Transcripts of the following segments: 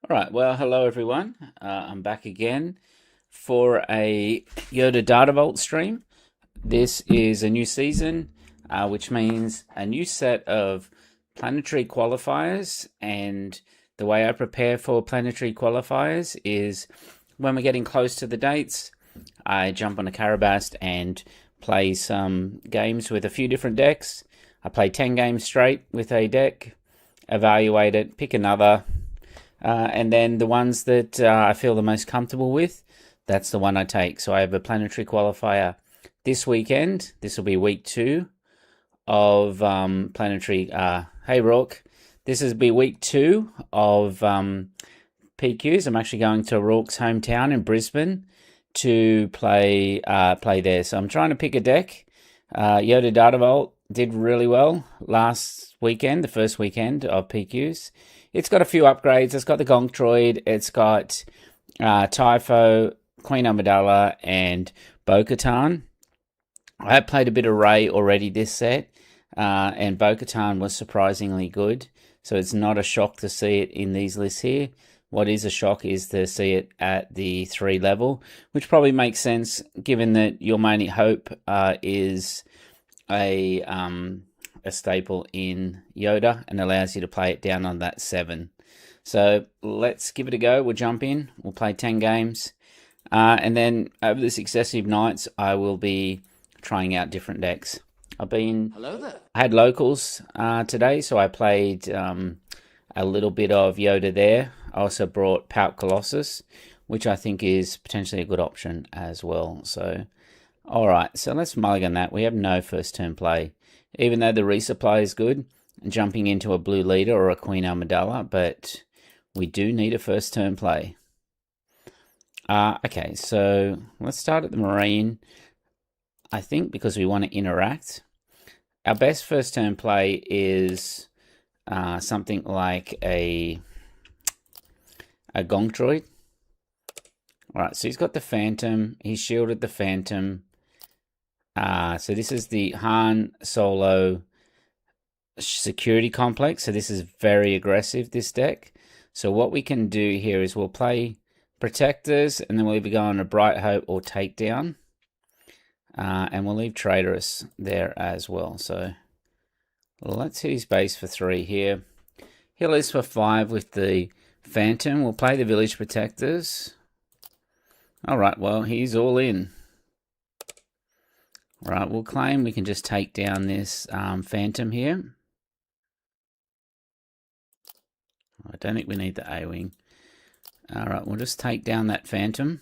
All right, well, hello everyone. I'm back again for a Yoda Data Vault stream. This is a new season, which means a new set of planetary qualifiers. And the way I prepare for planetary qualifiers is when we're getting close to the dates, I jump on a Carabast and play some games with a few different decks. I play 10 games straight with a deck, evaluate it, pick another, and then the ones that I feel the most comfortable with, that's the one I take. So I have a planetary qualifier this weekend. This will be week 2 of planetary. Hey, Rourke. This will be week 2 of PQs. I'm actually going to Rourke's hometown in Brisbane to play there. So I'm trying to pick a deck. Yoda Data Vault did really well last weekend, the first weekend of PQs. It's got a few upgrades. It's got the Gonk Droid. It's got Typho, Queen Amidala, and Bo-Katan. I have played a bit of Rey already this set, and Bo-Katan was surprisingly good. So it's not a shock to see it in these lists here. What is a shock is to see it at the 3 level, which probably makes sense given that your main hope is a staple in Yoda and allows you to play it down on that 7. So let's give it a go. We'll jump in. We'll play 10 games. And then over the successive nights, I will be trying out different decks. Hello there. I had locals today, so I played a little bit of Yoda there. I also brought Palpatine Colossus, which I think is potentially a good option as well. So, all right, so let's mulligan that. We have no first turn play, even though the resupply is good, jumping into a blue leader or a Queen Amidala, but we do need a first turn play. Okay, so let's start at the Marine. I think because we want to interact. Our best first turn play is something like a Gonk Droid. Alright, so he's got the Phantom. He's shielded the Phantom. So this is the Han Solo security complex. So this is very aggressive, this deck. So what we can do here is we'll play Protectors, and then we'll either go on a Bright Hope or Takedown. And we'll leave Traitorous there as well. So let's hit his base for 3 here. He'll is for 5 with the Phantom. We'll play the Village Protectors. Alright, well, he's all in. Right, we'll claim we can just take down this Phantom here. I don't think we need the A-Wing. Alright, we'll just take down that Phantom.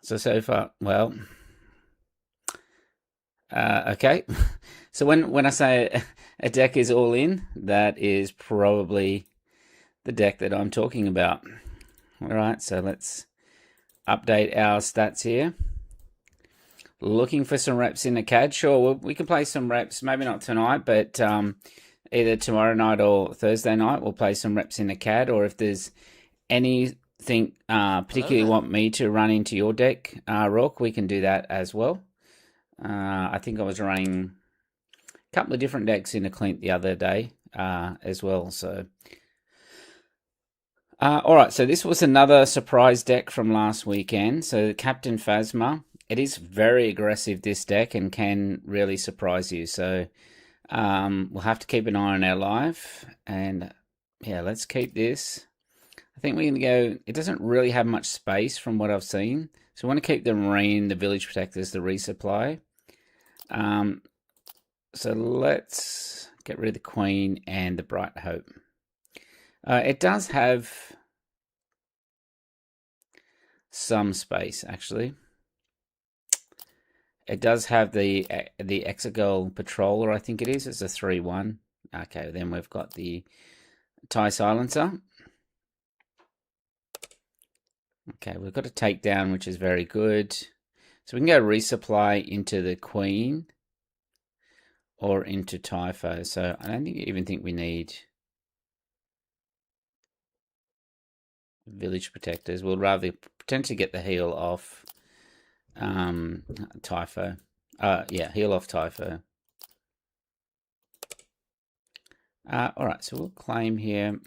So far, well, okay. So when I say a deck is all in, that is probably the deck that I'm talking about. All right, so let's update our stats here. Looking for some reps in the CAD. Sure, we can play some reps. Maybe not tonight, but either tomorrow night or Thursday night, we'll play some reps in the CAD. Or if there's anything particularly want me to run into your deck, Rourke, we can do that as well. I think I was running a couple of different decks in a Clint the other day as well. So, all right. So this was another surprise deck from last weekend. So Captain Phasma. It is very aggressive, this deck, and can really surprise you. So we'll have to keep an eye on our live. And yeah, let's keep this. I think we're going to go. It doesn't really have much space from what I've seen. So we want to keep the Marine, the Village Protectors, the resupply. So let's get rid of the Queen and the Bright Hope. It does have some space, actually. It does have the Exegol Patroller, I think it is. It's a 3-1. Okay, then we've got the TIE Silencer. Okay, we've got a takedown, which is very good. So we can go resupply into the Queen or into Typho. So I don't even think we need Village Protectors. We'll rather potentially get the heal off Typho. Yeah, heal off Typho. All right, so we'll claim here.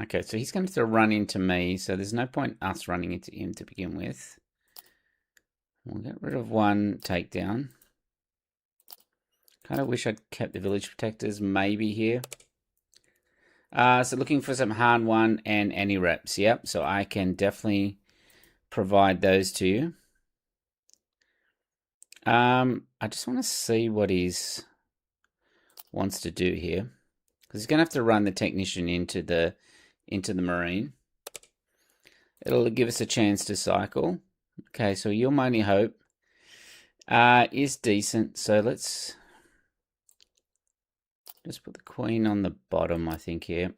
Okay, so he's going to run into me, so there's no point us running into him to begin with. We'll get rid of one takedown. Kind of wish I'd kept the village protectors maybe here. So looking for some hard one and any reps. Yep, so I can definitely provide those to you. I just want to see what he wants to do here, because he's going to have to run the technician into the marine. It'll give us a chance to cycle. Okay, so your only hope is decent. So let's just put the queen on the bottom, I think, here.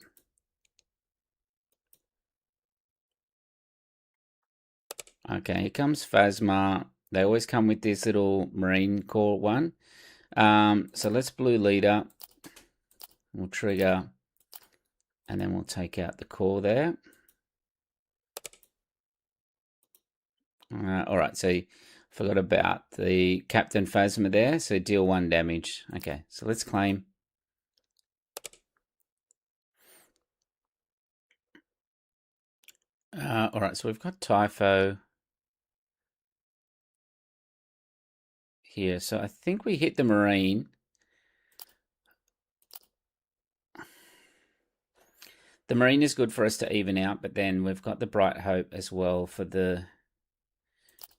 Okay, here comes Phasma. They always come with this little Marine Corps one. So let's blue leader. We'll trigger. And then we'll take out the core there. All right, so forgot about the Captain Phasma there. So deal 1 damage. Okay, so let's claim. All right, so we've got Typho here. So I think we hit the Marine. The Marine is good for us to even out, but then we've got the Bright Hope as well for the...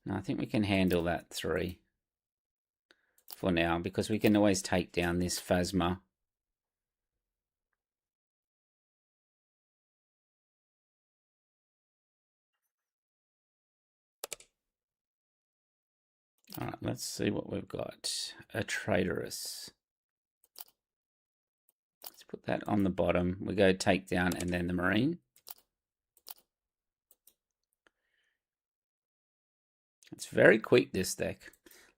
No, I think we can handle that 3 for now, because we can always take down this Phasma. All right, let's see what we've got. A Traitorous. Let's put that on the bottom. We go take down and then the Marine. It's very quick, this deck.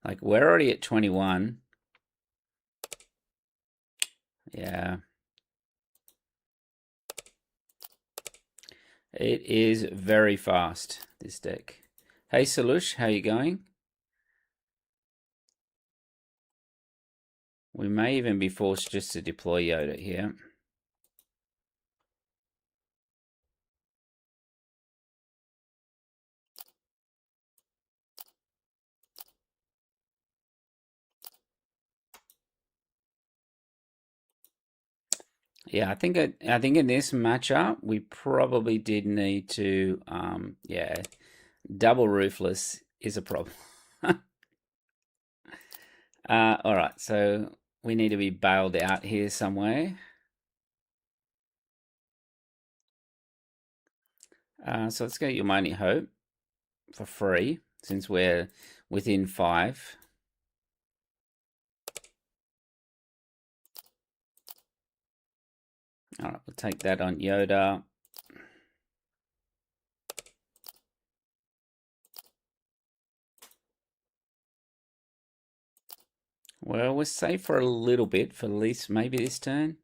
Like, we're already at 21. Yeah. It is very fast, this deck. Hey, Salush, how you going? We may even be forced just to deploy Yoda here. Yeah, I think in this matchup we probably did need to yeah, double ruthless is a problem. All right, so we need to be bailed out here somewhere. So let's get your Mighty Hope for free since we're within 5. All right, we'll take that on Yoda. Well, we're safe for a little bit, for at least maybe this turn.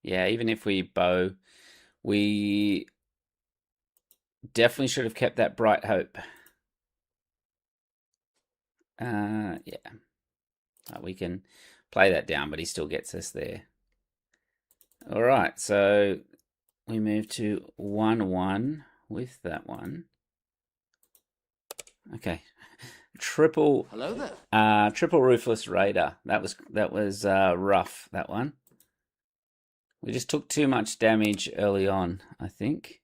Yeah, even if we bow, we definitely should have kept that Bright Hope. Yeah. We can play that down, but he still gets us there. All right, so we move to 1-1 with that one. Okay. Triple. Hello there. Triple Ruthless Raider. That was rough, that one. We just took too much damage early on, I think.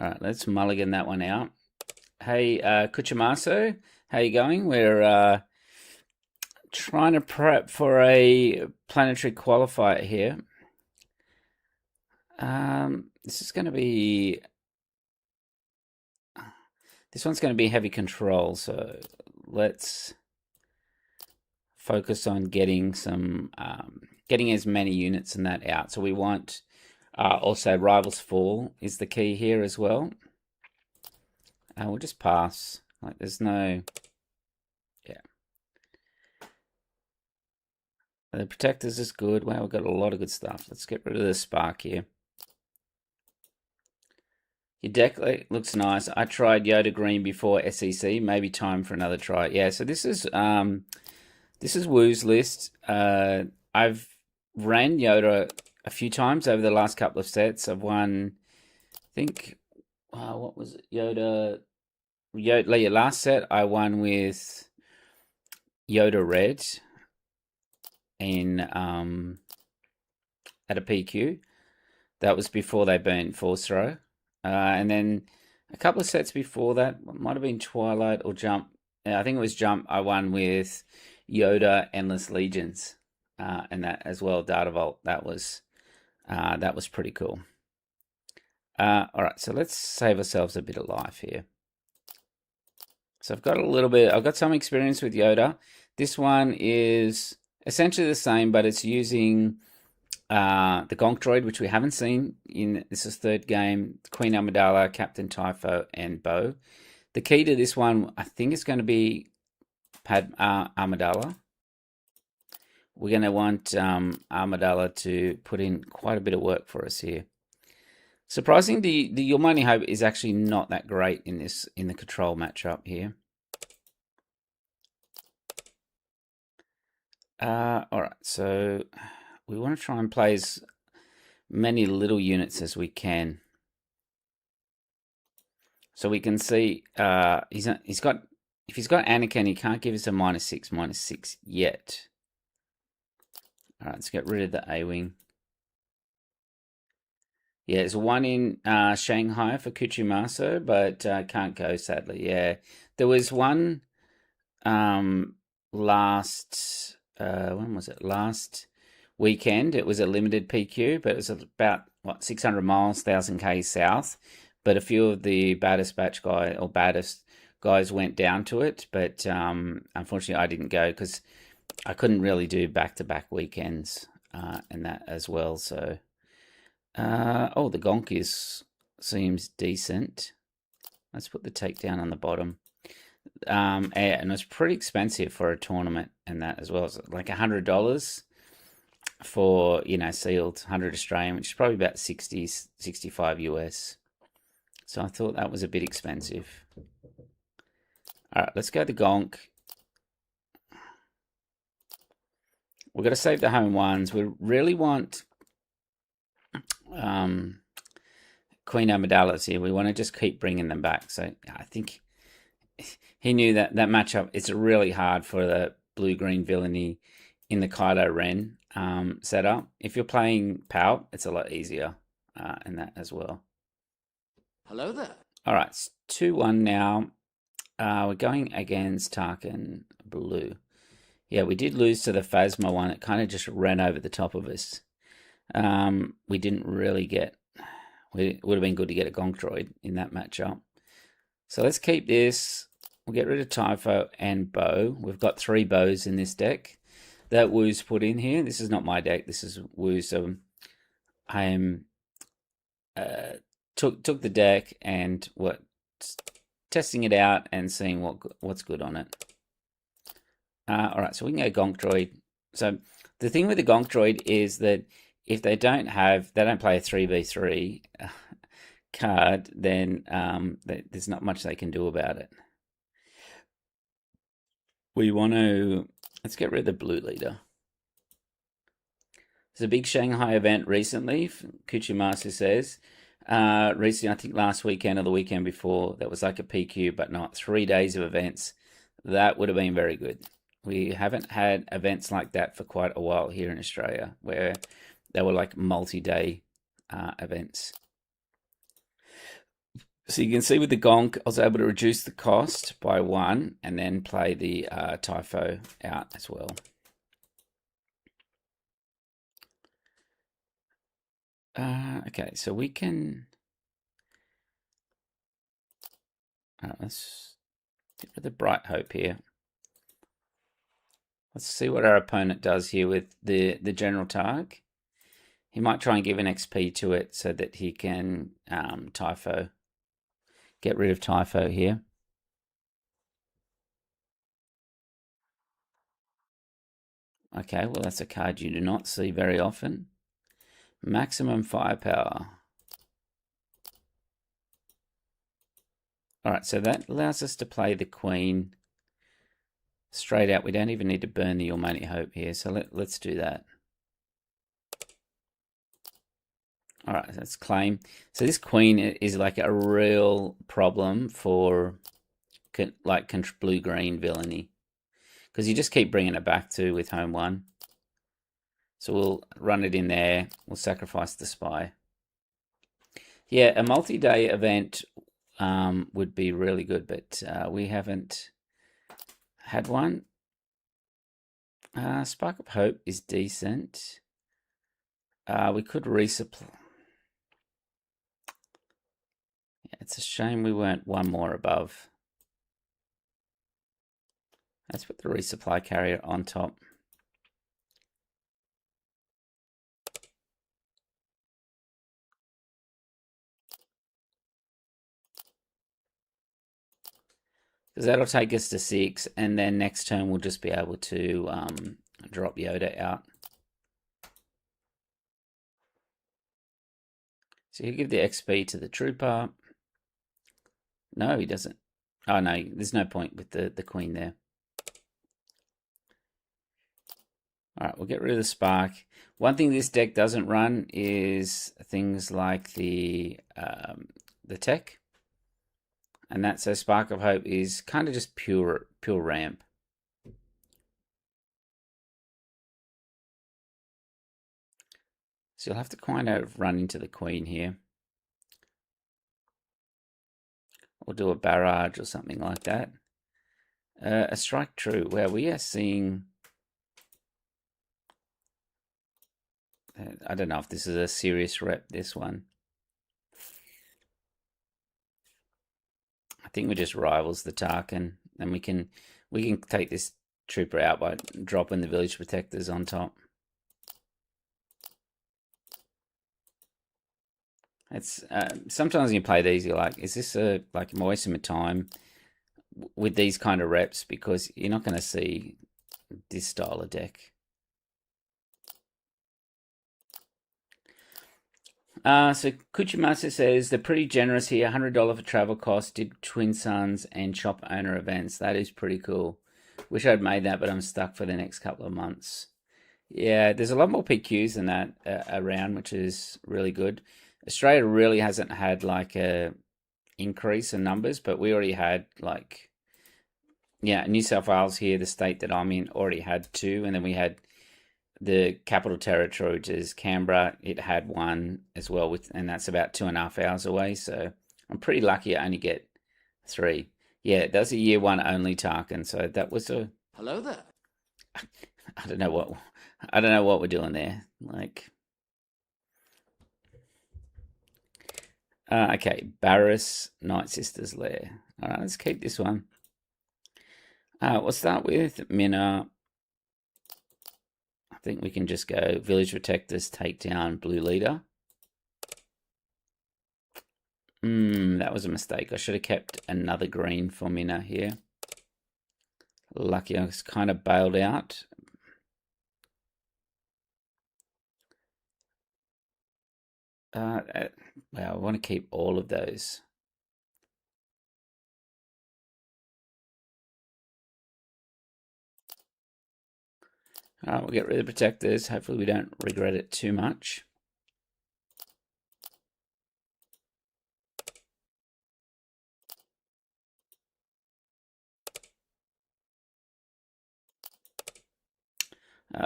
All right, let's mulligan that one out. Hey, Kuchamaso, how you going? We're trying to prep for a planetary qualifier here. This is going to be... This one's going to be heavy control, so let's focus on getting some... getting as many units in that out. So we want... also, Rivals Fall is the key here as well. We'll just pass. Like, there's no... Yeah. The Protectors is good. Wow, we've got a lot of good stuff. Let's get rid of the Spark here. Your deck looks nice. I tried Yoda Green before SEC. Maybe time for another try. Yeah, so this is Woo's list. I've ran Yoda a few times over the last couple of sets. I've won, I think, what was it? Yoda, last set I won with Yoda Red in at a PQ. That was before they burnt Force Throw. And then a couple of sets before that, might have been Twilight or Jump. Yeah, I think it was Jump. I won with Yoda Endless Legions, and that as well. Data Vault. That was pretty cool. All right, so let's save ourselves a bit of life here. So I've got some experience with Yoda. This one is essentially the same, but it's using the Gonk Droid, which we haven't seen in this is third game. Queen Amidala, Captain Typho, and Bo. The key to this one, I think, is going to be Amidala. We're going to want Amidala to put in quite a bit of work for us here. Surprisingly, the Your Mighty Hope is actually not that great in the control matchup here. All right, so we want to try and play as many little units as we can. So we can see if he's got Anakin, he can't give us a -6 yet. All right, let's get rid of the A-Wing. Yeah, there's one in Shanghai for Kuchimaso, but can't go, sadly. Yeah, there was one last, when was it? Last weekend. It was a limited PQ, but it was about, 600 miles, 1,000 K south. But a few of the baddest guys went down to it. But unfortunately, I didn't go because I couldn't really do back-to-back weekends and that as well. So... oh, the Gonk seems decent. Let's put the takedown on the bottom. And it's pretty expensive for a tournament and that as well. It's like $100 for, sealed, 100 Australian, which is probably about 60, 65 US. So I thought that was a bit expensive. All right, let's go to Gonk. We've got to save the home ones. We really want... Queen Amidala's here. We want to just keep bringing them back. So I think he knew that matchup is really hard for the blue-green villainy in the Kaido Ren setup. If you're playing Palp, it's a lot easier in that as well. Hello there. All right, it's 2-1 now. We're going against Tarkin Blue. Yeah, we did lose to the Phasma one. It kind of just ran over the top of us. We didn't really get... It would have been good to get a Gonk Droid in that matchup. So let's keep this. We'll get rid of Typho and Bo. We've got 3 bows in this deck that Woo's put in here. This is not my deck. This is Woo's. So I am took the deck and testing it out and seeing what's good on it. All right, so we can go Gonk Droid. So the thing with the Gonk Droid is that if they don't play a 3v3 card, then there's not much they can do about it. Let's get rid of the blue leader. There's a big Shanghai event recently, Kuchimasu says. Recently, I think last weekend or the weekend before, that was like a PQ, but not 3 days of events. That would have been very good. We haven't had events like that for quite a while here in Australia, where they were like multi-day events. So you can see with the Gonk, I was able to reduce the cost by 1 and then play the Typho out as well. Okay, so we can... let's get rid of the Bright Hope here. Let's see what our opponent does here with the General Targ. He might try and give an XP to it so that he can Typho. Get rid of Typho here. Okay, well that's a card you do not see very often. Maximum firepower. All right, so that allows us to play the queen straight out. We don't even need to burn the Your Mighty Hope here, so let's do that. All right, let's claim. So this queen is like a real problem for like blue-green villainy, because you just keep bringing it back to with home one. So we'll run it in there. We'll sacrifice the spy. Yeah, a multi-day event would be really good, but we haven't had one. Spark of Hope is decent. We could resupply. Yeah, it's a shame we weren't one more above. Let's put the resupply carrier on top. Because that'll take us to 6, and then next turn we'll just be able to drop Yoda out. So you give the XP to the trooper. No, he doesn't. Oh no, there's no point with the queen there. All right, we'll get rid of the spark. One thing this deck doesn't run is things like the tech, and that's so Spark of Hope is kind of just pure ramp. So you'll have to kind of run into the queen here, or do a barrage or something like that. A strike true, where we are seeing. I don't know if this is a serious rep, this one. I think we just rivals the Tarkin, and we can take this trooper out by dropping the village protectors on top. It's sometimes when you play these, you're like, is this like I'm wasting my time with these kind of reps, because you're not going to see this style of deck. So Kuchimasa says they're pretty generous here. $100 for travel costs, did Twin Suns and shop owner events. That is pretty cool. Wish I'd made that, but I'm stuck for the next couple of months. Yeah, there's a lot more PQs than that around, which is really good. Australia really hasn't had like a increase in numbers, but we already had like, yeah, New South Wales here, the state that I'm in, already had 2, and then we had the Capital Territory, which is Canberra. It had 1 as well, and that's about 2.5 hours away. So I'm pretty lucky I only get 3. Yeah, that's a year 1 only Tarkin. So that was a. Hello there. I don't know what we're doing there. Like, okay, Barris Nightsisters lair. All right, let's keep this one. We'll start with Minna. I think we can just go Village Protectors, take down Blue Leader. That was a mistake. I should have kept another green for Minna here. Lucky I was kind of bailed out. Well, I want to keep all of those. All right, we'll get rid of the protectors. Hopefully we don't regret it too much.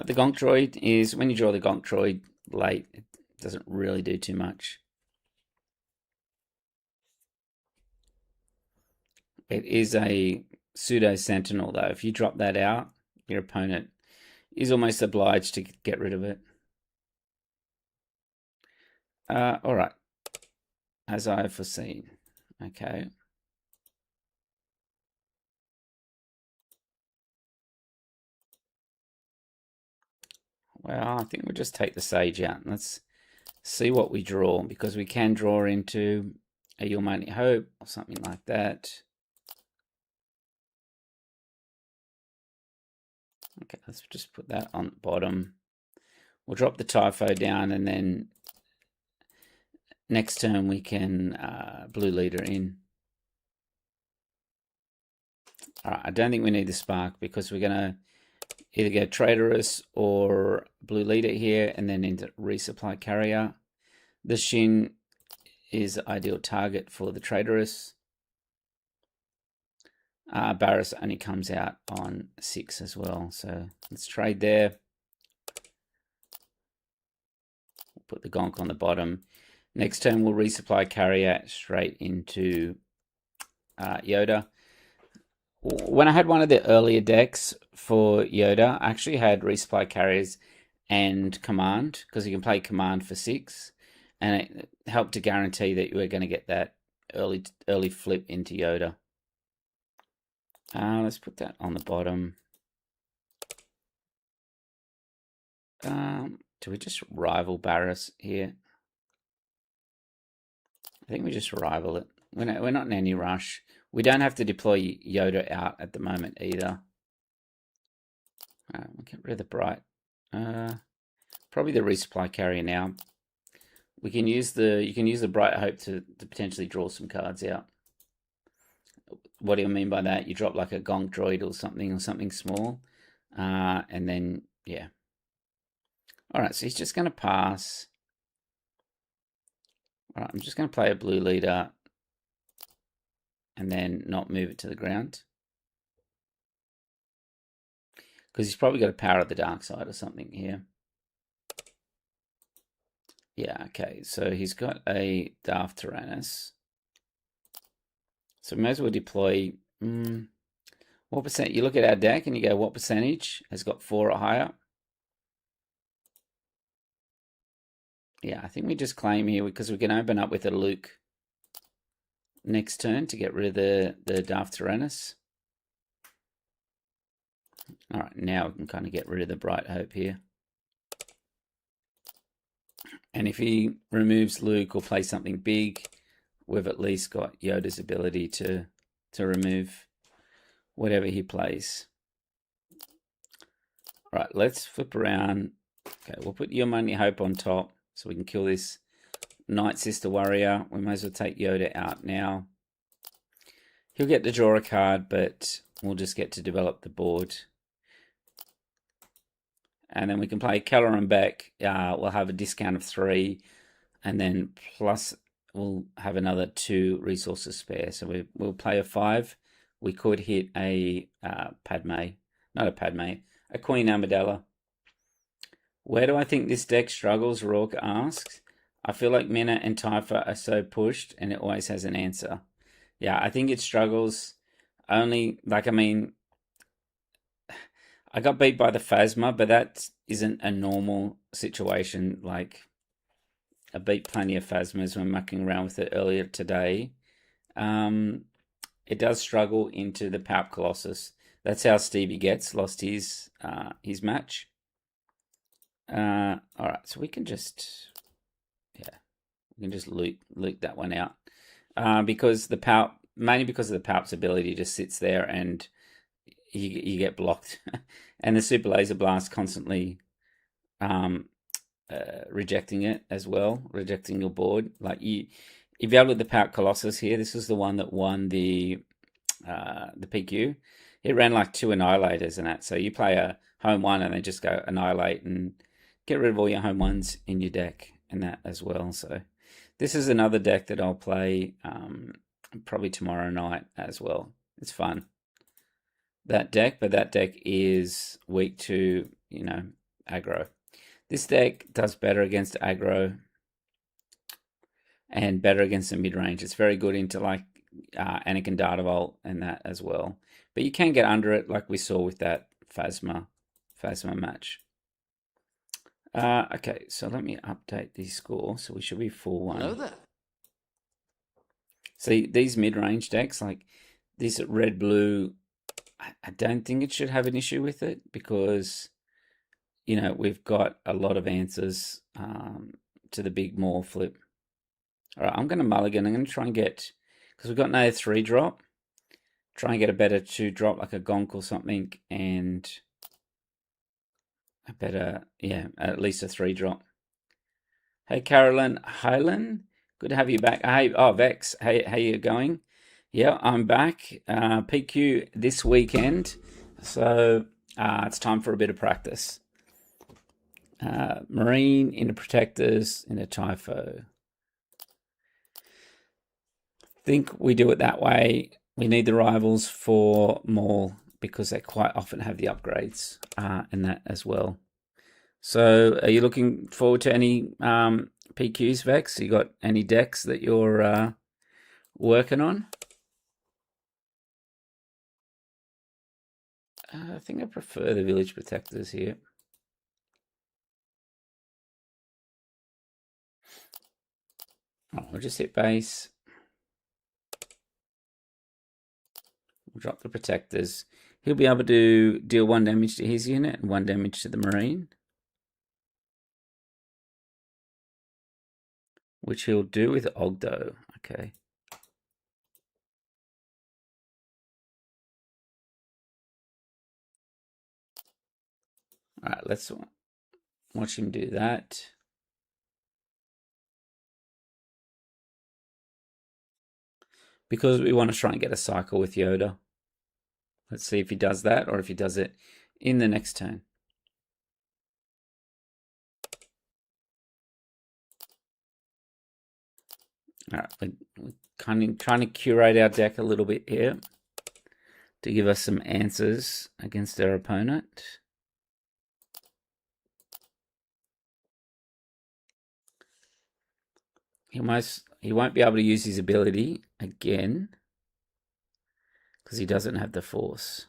The Gonk Droid is, when you draw the Gonk Droid late, it doesn't really do too much. It is a pseudo Sentinel though. If you drop that out, your opponent is almost obliged to get rid of it. All right, as I have foreseen. Okay. Well, I think we'll just take the Sage out and let's see what we draw, because we can draw into a Your Mighty Hope or something like that. Okay, let's just put that on the bottom. We'll drop the Typho down, and then next turn we can Blue Leader in. All right, I don't think we need the spark because we're going to either go traitorous or blue leader here and then into resupply carrier. The Shin is the ideal target for the traitorous. Barris only comes out on 6 as well, so let's trade there. We'll put the gonk on the bottom. Next turn we'll resupply carrier straight into Yoda. When I had one of the earlier decks for Yoda, I actually had resupply carriers and command, because you can play command for 6, and it helped to guarantee that you were going to get that early flip into Yoda. Let's put that on the bottom. Do we just rival Barris here? I think we just rival it. We're not in any rush. We don't have to deploy Yoda out at the moment either. We'll get rid of the bright. Probably the resupply carrier now. You can use the bright hope to potentially draw some cards out. What do you mean by that? You drop like a gonk droid or something small, and then yeah. All right, so he's just going to pass. All right, I'm just going to play a blue leader and then not move it to the ground, because he's probably got a power of the dark side or something here. Yeah, okay, so he's got a Darth Tyrannus. So we may as well deploy. What percent? You look at our deck and you go, what percentage has got 4 or higher? Yeah, I think we just claim here because we can open up with a Luke next turn to get rid of the Darth Tyrannus. All right, now we can kind of get rid of the Bright Hope here. And if he removes Luke or plays something big, we've at least got Yoda's ability to remove whatever he plays. All right, let's flip around. Okay, we'll put Your Money Hope on top so we can kill this Nightsister warrior. We might as well take Yoda out now. He'll get to draw a card, but we'll just get to develop the board. And then we can play Kelleran Beck. We'll have a discount of 3, and then plus we'll have another 2 resources spare. So we'll play a 5. We could hit a a Queen Amidala. Where do I think this deck struggles? Rourke asks. I feel like Mina and Typha are so pushed, and it always has an answer. Yeah, I think it struggles only, like, I mean, I got beat by the Phasma, but that isn't a normal situation. Like, I beat plenty of Phasmas when mucking around with it earlier today. It does struggle into the Palp Colossus. That's how Stevie gets lost his match. All right, so we can just loot that one out, because the Palp, mainly because of the Palp's ability, just sits there and you get blocked, and the Super Laser Blast constantly rejecting it as well, rejecting your board. Like if you have with the Palp Colossus here, this is the one that won the PQ. It ran like 2 Annihilators and that, so you play a home 1 and then just go Annihilate and get rid of all your home 1s in your deck and that as well. So this is another deck that I'll play probably tomorrow night as well. It's fun, that deck, but that deck is weak to, aggro. This deck does better against aggro and better against the mid-range. It's very good into like Anakin Data Vault and that as well. But you can get under it like we saw with that Phasma match. Okay, so let me update the score. So we should be 4-1. Hello there. See, these mid-range decks, like this red-blue, I don't think it should have an issue with it because, we've got a lot of answers to the big Maul flip. All right, I'm going to mulligan. I'm going to try and get, because we've got no 3-drop, try and get a better 2-drop, like a Gonk or something, and a better, at least a 3-drop. Hey, Carolyn Hyland, good to have you back. Hey, Vex, how you going? Yeah, I'm back. PQ this weekend, so it's time for a bit of practice. Marine into protectors into Typho. Think we do it that way. We need the rivals for Maul because they quite often have the upgrades and that as well. So, are you looking forward to any PQs, Vex? You got any decks that you're working on? I think I prefer the village protectors here. Oh, we'll just hit base. We'll drop the protectors. He'll be able to deal 1 damage to his unit and 1 damage to the Marine, which he'll do with Ogdo. Okay. All right, let's watch him do that. Because we want to try and get a cycle with Yoda. Let's see if he does that or if he does it in the next turn. All right, we're kind of trying to curate our deck a little bit here to give us some answers against our opponent. He won't be able to use his ability again because he doesn't have the force.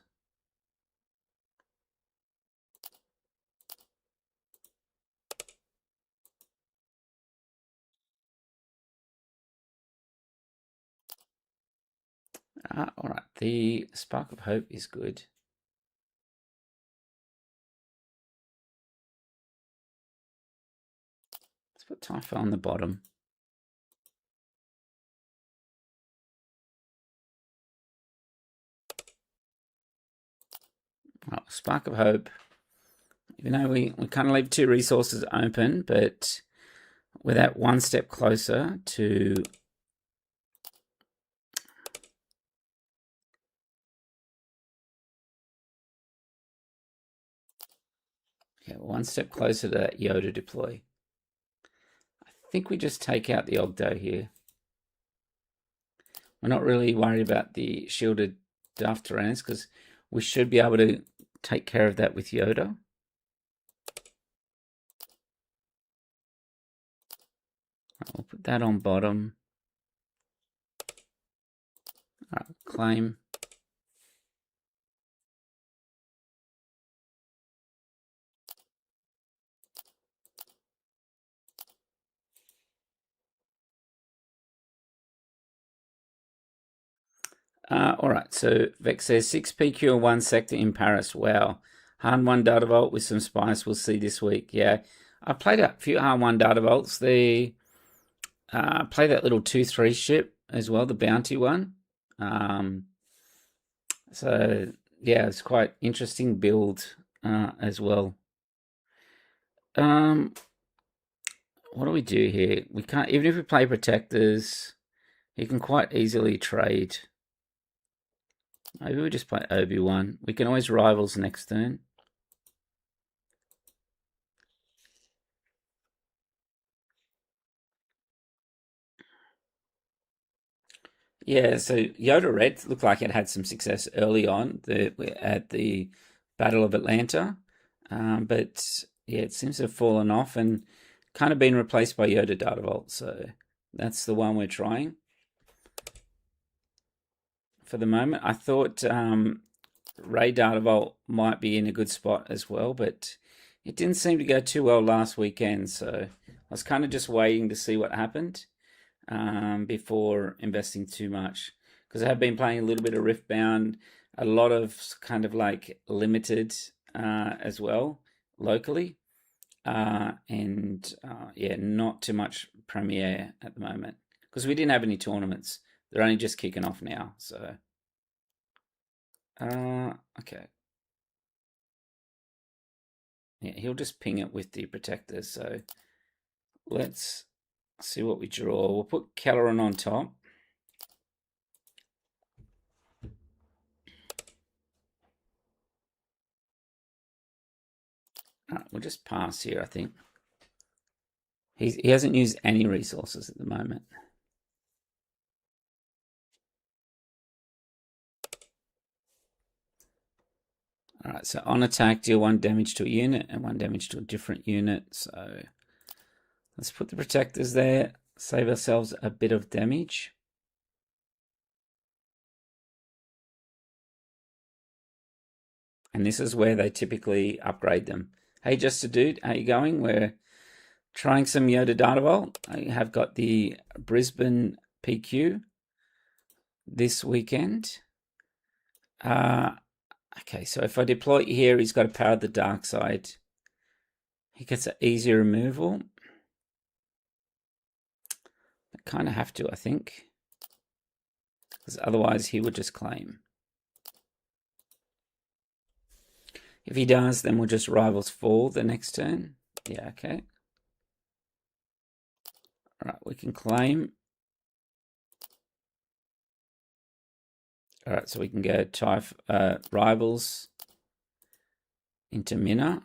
All right, the Spark of Hope is good. Let's put Typho on the bottom. Oh, Spark of Hope. Even though we kind of leave 2 resources open, but we're that 1 step closer to yeah, 1 step closer to that Yoda deploy. I think we just take out the Ogdo here. We're not really worried about the shielded Darth Tyrannus because we should be able to take care of that with Yoda. We'll put that on bottom. All right, claim. All right, so Vex says 6 PQ and 1 sector in Paris. Wow. Han 1 Data Vault with some spice we'll see this week. Yeah, I played a few Han 1 Data Vaults. They play that little 2-3 ship as well, the bounty one. So, yeah, it's quite interesting build as well. What do we do here? We can't, even if we play protectors, you can quite easily trade. Maybe we just play Obi-Wan. We can always rivals next turn. Yeah, so Yoda Red looked like it had some success early on at the Battle of Atlanta, but yeah, it seems to have fallen off and kind of been replaced by Yoda Data Vault. So that's the one we're trying for the moment. I thought Ray Data Vault might be in a good spot as well, but it didn't seem to go too well last weekend. So I was kind of just waiting to see what happened before investing too much because I have been playing a little bit of Riftbound, a lot of kind of like limited as well locally, and yeah, not too much Premiere at the moment because we didn't have any tournaments. They're only just kicking off now, so okay. Yeah, he'll just ping it with the protector. So let's see what we draw. We'll put Kelleran on top. Alright, we'll just pass here, I think. He hasn't used any resources at the moment. Alright, so on attack, deal 1 damage to a unit and 1 damage to a different unit. So let's put the protectors there, save ourselves a bit of damage. And this is where they typically upgrade them. Hey, Just a Dude, how you going? We're trying some Yoda Data Vault. I have got the Brisbane PQ this weekend. Okay, so if I deploy here, he's got to power the dark side. He gets an easy removal. I kind of have to, I think. Because otherwise he would just claim. If he does, then we'll just Rivals Fall the next turn. Yeah, okay. Alright, we can claim. Alright, so we can go Rivals into Mina.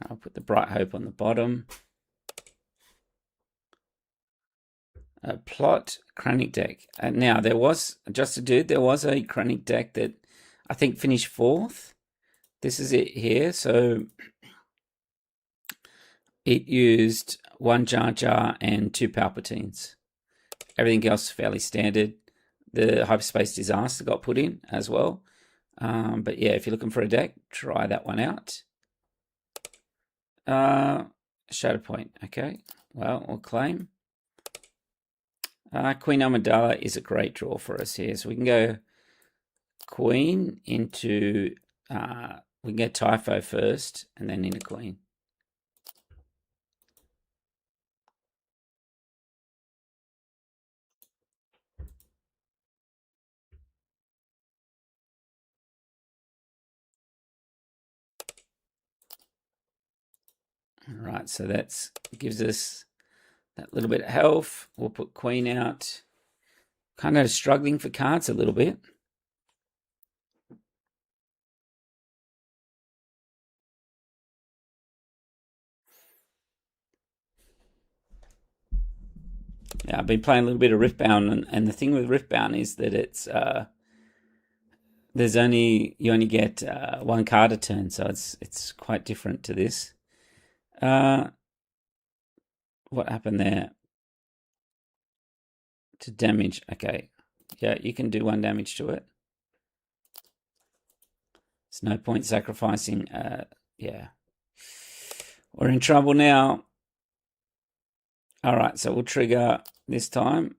I'll put the Bright Hope on the bottom. Plot Chronic deck. Now, there was, just a dude, there was a Chronic deck that I think finished 4th. This is it here. So it used 1 Jar Jar and 2 Palpatines. Everything else is fairly standard. The Hyperspace Disaster got put in as well. But yeah, if you're looking for a deck, try that one out. Shadow Point. Okay. Well, we'll claim. Queen Amidala is a great draw for us here. So we can go Queen into... we can get Typho first and then into Queen. All right, so that gives us that little bit of health. We'll put Queen out. Kind of struggling for cards a little bit. Yeah, I've been playing a little bit of Riftbound, and the thing with Riftbound is that it's you only get 1 card a turn, so it's quite different to this. What happened there? To damage. Okay. Yeah, you can do 1 damage to it. There's no point sacrificing. Yeah. We're in trouble now. All right, so we'll trigger this time.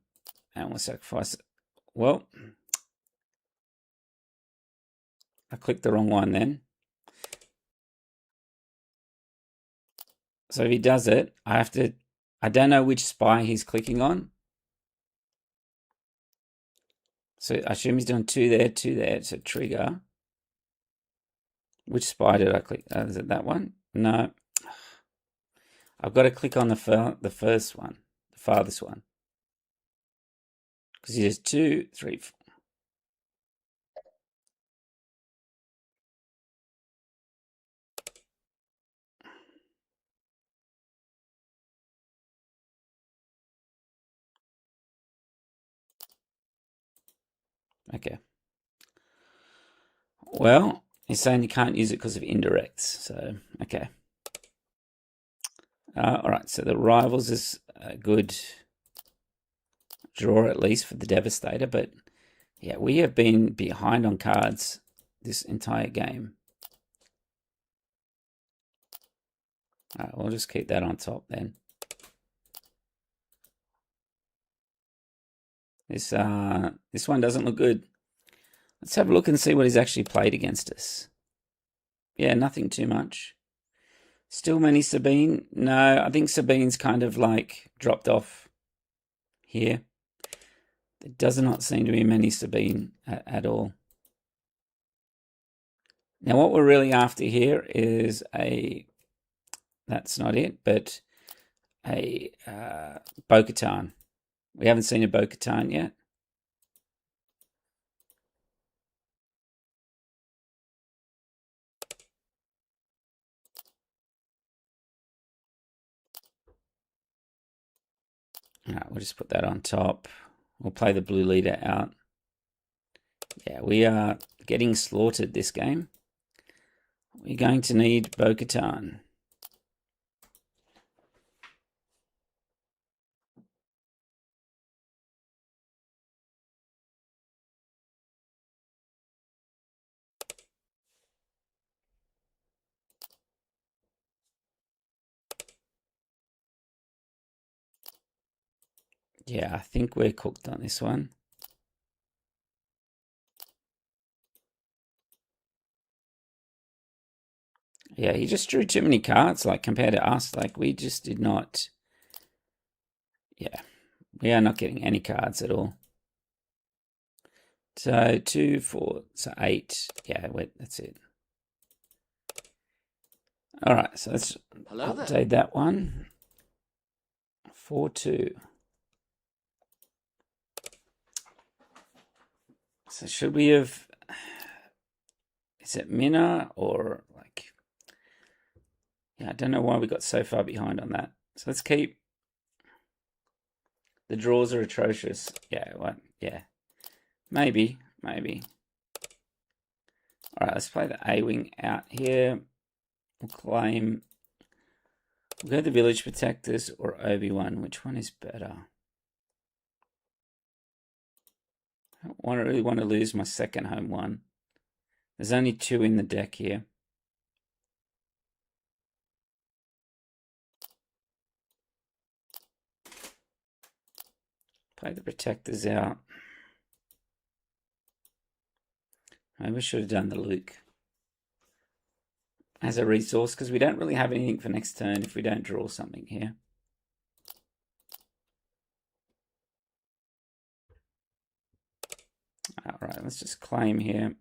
And we'll sacrifice it. Well, I clicked the wrong one then. So if he does it, I don't know which spy he's clicking on. So I assume he's doing 2 there, 2 there. So trigger. Which spy did I click? Is it that one? No. I've got to click on the first one, the farthest one. Because he does 2, 3, 4. Okay. Well, he's saying you can't use it because of indirects. So, okay. All right, so the Rivals is a good draw at least for the Devastator. But, yeah, we have been behind on cards this entire game. All right, we'll just keep that on top then. This one doesn't look good. Let's have a look and see what he's actually played against us. Yeah, nothing too much. Still many Sabine? No, I think Sabine's kind of like dropped off here. There does not seem to be many Sabine at all. Now what we're really after here is that's not it, but a Bo-Katan. We haven't seen a Bo-Katan yet. All right, we'll just put that on top. We'll play the blue leader out. Yeah, we are getting slaughtered this game. We're going to need Bo-Katan. Yeah, I think we're cooked on this one. Yeah, he just drew too many cards, like, compared to us. Like, we just did not... Yeah, we are not getting any cards at all. So 2, 4, so 8. Yeah, wait, that's it. All right, so let's update that one. 4-2. So should we have... Is it Mina or like... Yeah, I don't know why we got so far behind on that. So let's keep... The draws are atrocious. Yeah, what? Yeah. Maybe. All right, let's play the A-Wing out here. We'll claim... We'll go to Village Protectors or Obi-Wan. Which one is better? I don't really want to lose my second home one. There's only 2 in the deck here. Play the Protectors out. Maybe we should have done the Luke as a resource, because we don't really have anything for next turn if we don't draw something here. All right, let's just claim here.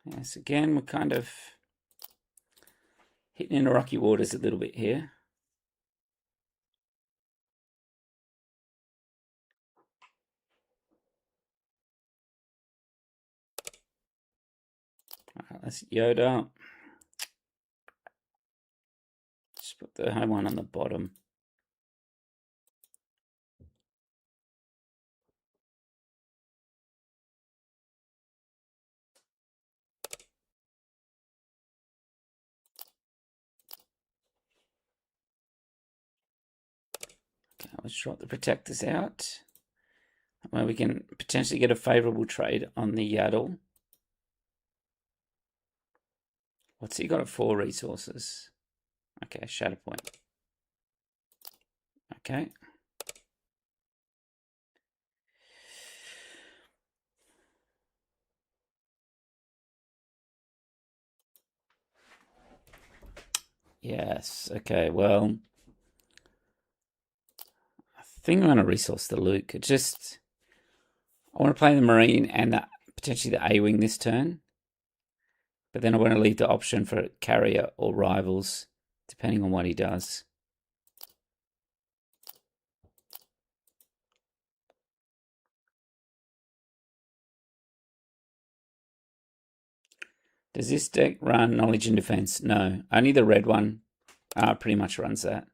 Yes, again, we're kind of hitting in rocky waters a little bit here. All right, let's Yoda. Just put the home one on the bottom. Okay, let's drop the Protectors out. Where we can potentially get a favorable trade on the Yaddle. What's he got at 4 resources? Okay, Shatterpoint. Okay. Yes, okay, well, I think I'm going to resource the Luke. I want to play the Marine and potentially the A-Wing this turn. But then I want to leave the option for Carrier or Rivals, depending on what he does. Does this deck run Knowledge and Defense? No, only the red one pretty much runs that.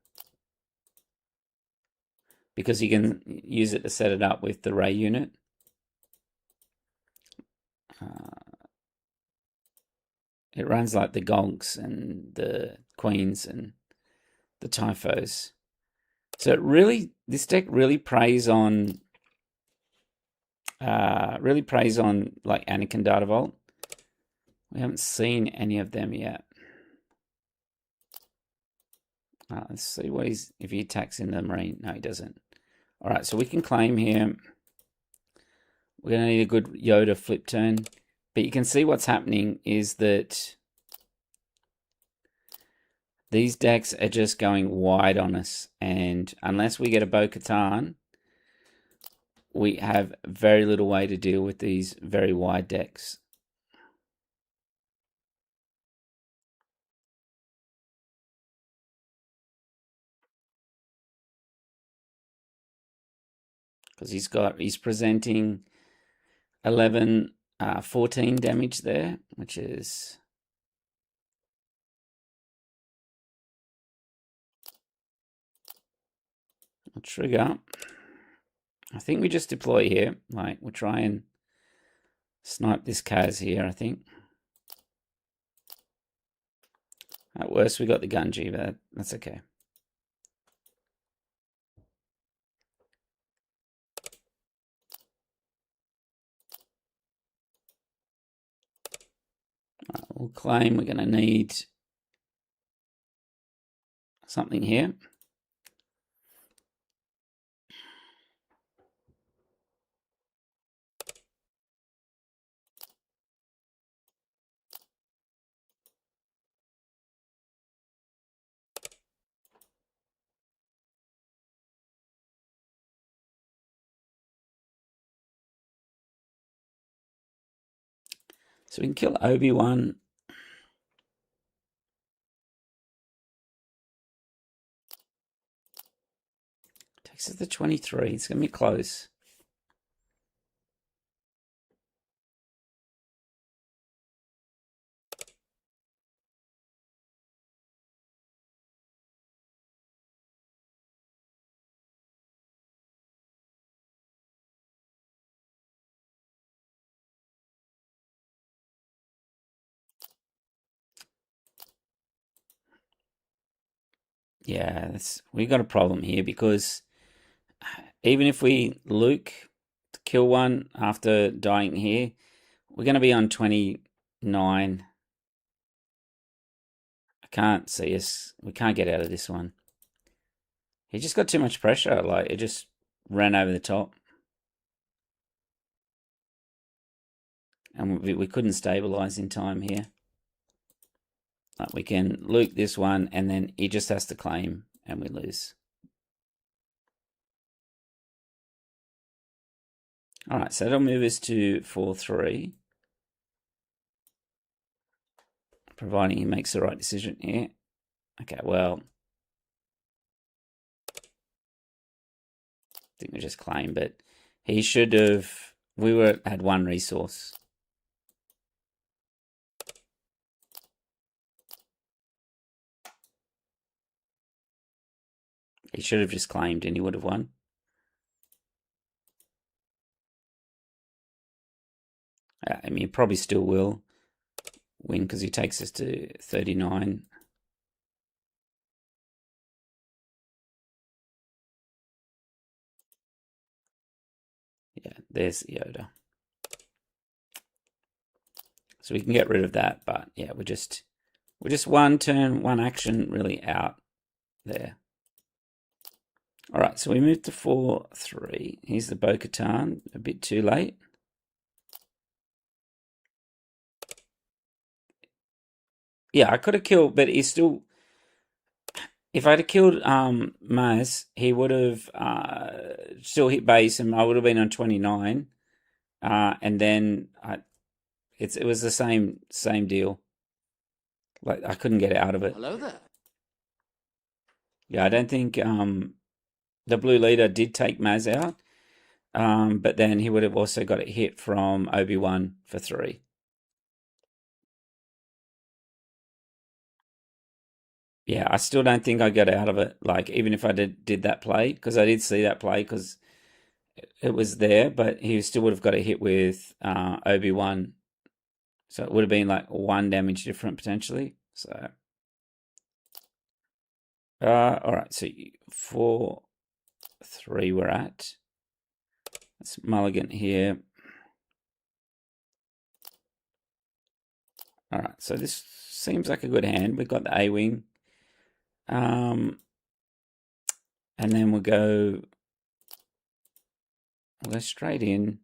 Because you can use it to set it up with the Ray unit. It runs like the Gonks and the Queens and the Typhos. So this deck really preys on like Anakin Data Vault. We haven't seen any of them yet. Let's see if he attacks in the Marine. No, he doesn't. All right, so we can claim here. We're going to need a good Yoda flip turn. But you can see what's happening is that these decks are just going wide on us. And unless we get a Bo-Katan, we have very little way to deal with these very wide decks. because he's presenting 11, 14 damage there, which is a trigger. I think we just deploy here. Like, we'll try and snipe this Kaz here, I think. At worst, we got the Gunji, but that's okay. Right, we'll claim we're going to need something here. So we can kill Obi-Wan. Takes us to 23. It's going to be close. Yeah, we got a problem here because even if we Luke to kill one after dying here, we're going to be on 29. I can't see us. We can't get out of this one. He just got too much pressure. Like, it just ran over the top. And we couldn't stabilize in time here. Like, we can Luke this one, and then he just has to claim, and we lose. All right, so that'll move us to 4-3. Providing he makes the right decision here. Okay, well, I think we just claim, but he should have. We had one resource. He should have just claimed, and he would have won. I mean, he probably still will win because he takes us to 39. Yeah, there's Yoda. So we can get rid of that, but yeah, we're just one turn, one action really out there. All right, so we move to 4-3. Here's the Bo-Katan, a bit too late. Yeah, I could have killed, but he's still. If I'd have killed Maz, he would have still hit base, and I would have been on 29. And then it was the same deal. Like, I couldn't get out of it. Hello there. Yeah, I don't think the blue leader did take Maz out, but then he would have also got a hit from Obi-Wan for 3. Yeah, I still don't think I got out of it. Like, even if I did that play, because I did see that play because it was there, but he still would have got a hit with Obi-Wan. So it would have been like 1 damage different potentially. So, all right. So 4-3 we're at. Let's mulligan here. All right. So this seems like a good hand. We've got the A-Wing. And then we'll go straight in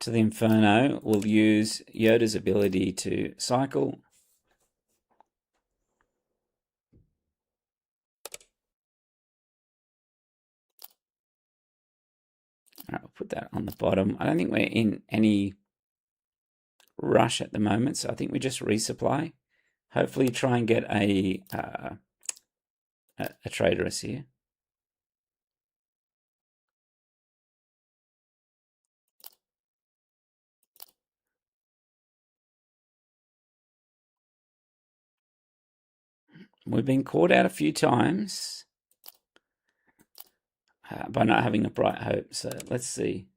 to the Inferno. We'll use Yoda's ability to cycle. All right, we'll put that on the bottom. I don't think we're in any rush at the moment, so I think we just resupply. Hopefully try and get a traitorous here. We've been caught out a few times by not having a bright hope. So let's see.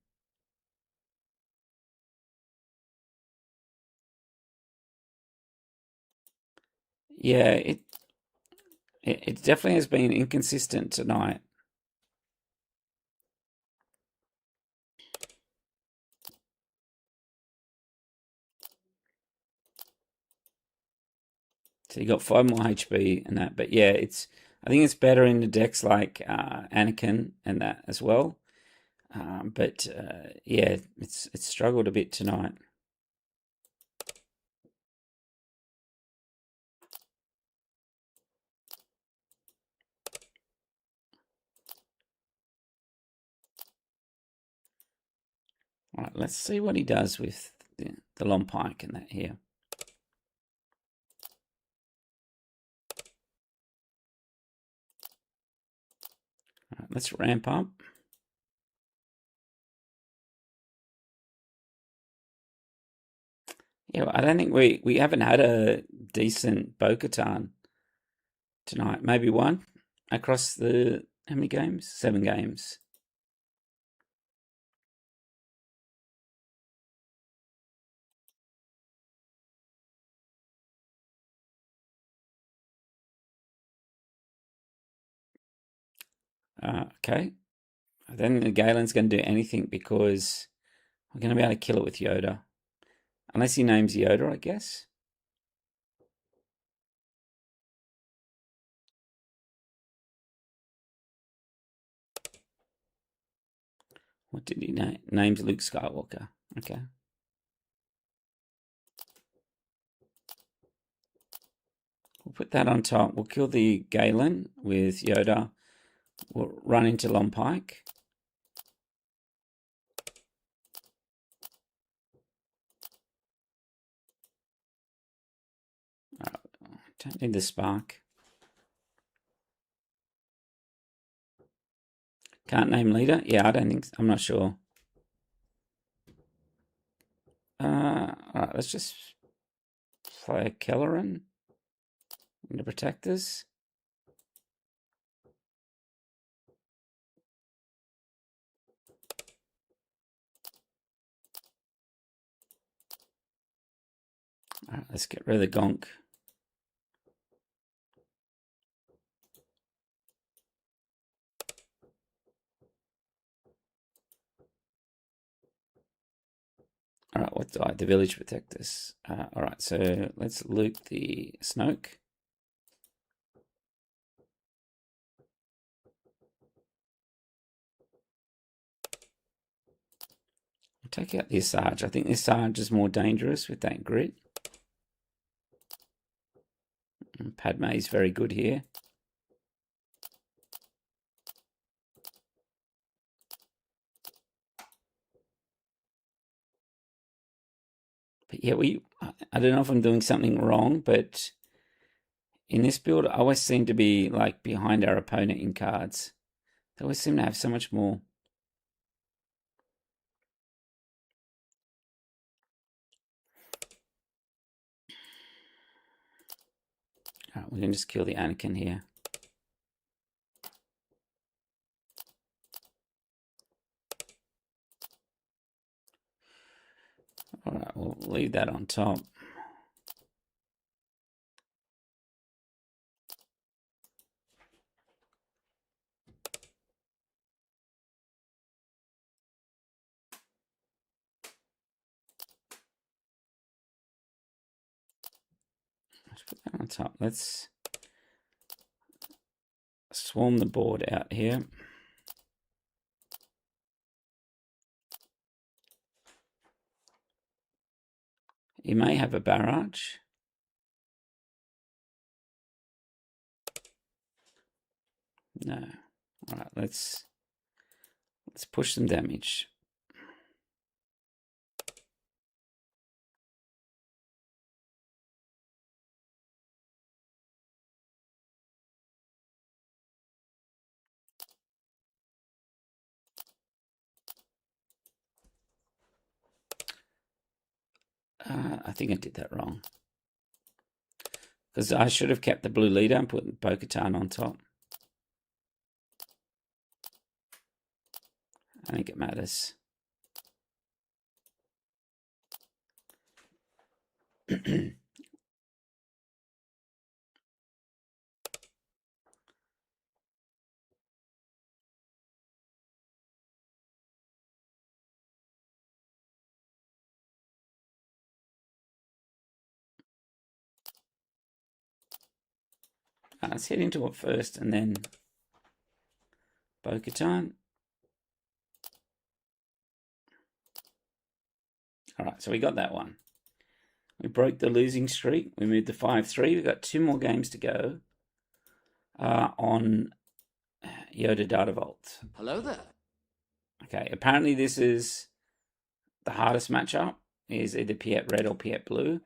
Yeah, it definitely has been inconsistent tonight. So you got 5 more HP and that, but yeah, I think it's better in the decks like Anakin and that as well. But yeah, it's struggled a bit tonight. All right, let's see what he does with the long pike and that here. All right, let's ramp up. Yeah, I don't think we haven't had a decent Bo-Katan tonight. Maybe one across the how many games? 7 games. Okay. I don't think Galen's going to do anything because we're going to be able to kill it with Yoda. Unless he names Yoda, I guess. What did he name? Names Luke Skywalker. Okay. We'll put that on top. We'll kill the Galen with Yoda. We'll run into Long Pike. Don't need the spark. Can't name leader? Yeah, I don't think so. I'm not sure. Alright, let's just play Kelleran into protectors. Alright, let's get rid of the Gonk. Alright, what do I? The village protectors. Alright, so let's loot the Snoke. I'll take out the Asajj. I think the Asajj is more dangerous with that grit. And Padme is very good here. But yeah, I don't know if I'm doing something wrong, but in this build, I always seem to be like behind our opponent in cards. They always seem to have so much more. Alright, we can just kill the Anakin here. Alright, we'll leave that on top. Let's put that on top. Let's swarm the board out here. He may have a barrage. No. Alright, let's push some damage. I think I did that wrong. I should have kept the blue leader and put Bo-Katan on top. I think it matters. Let's head into it first and then Bo-Katan. All right, so we got that one. We broke the losing streak. We moved to 5-3. We've got 2 more games to go on Yoda Data Vault. Hello there. Okay, apparently this is the hardest matchup, is either Piet Red or Piet Blue,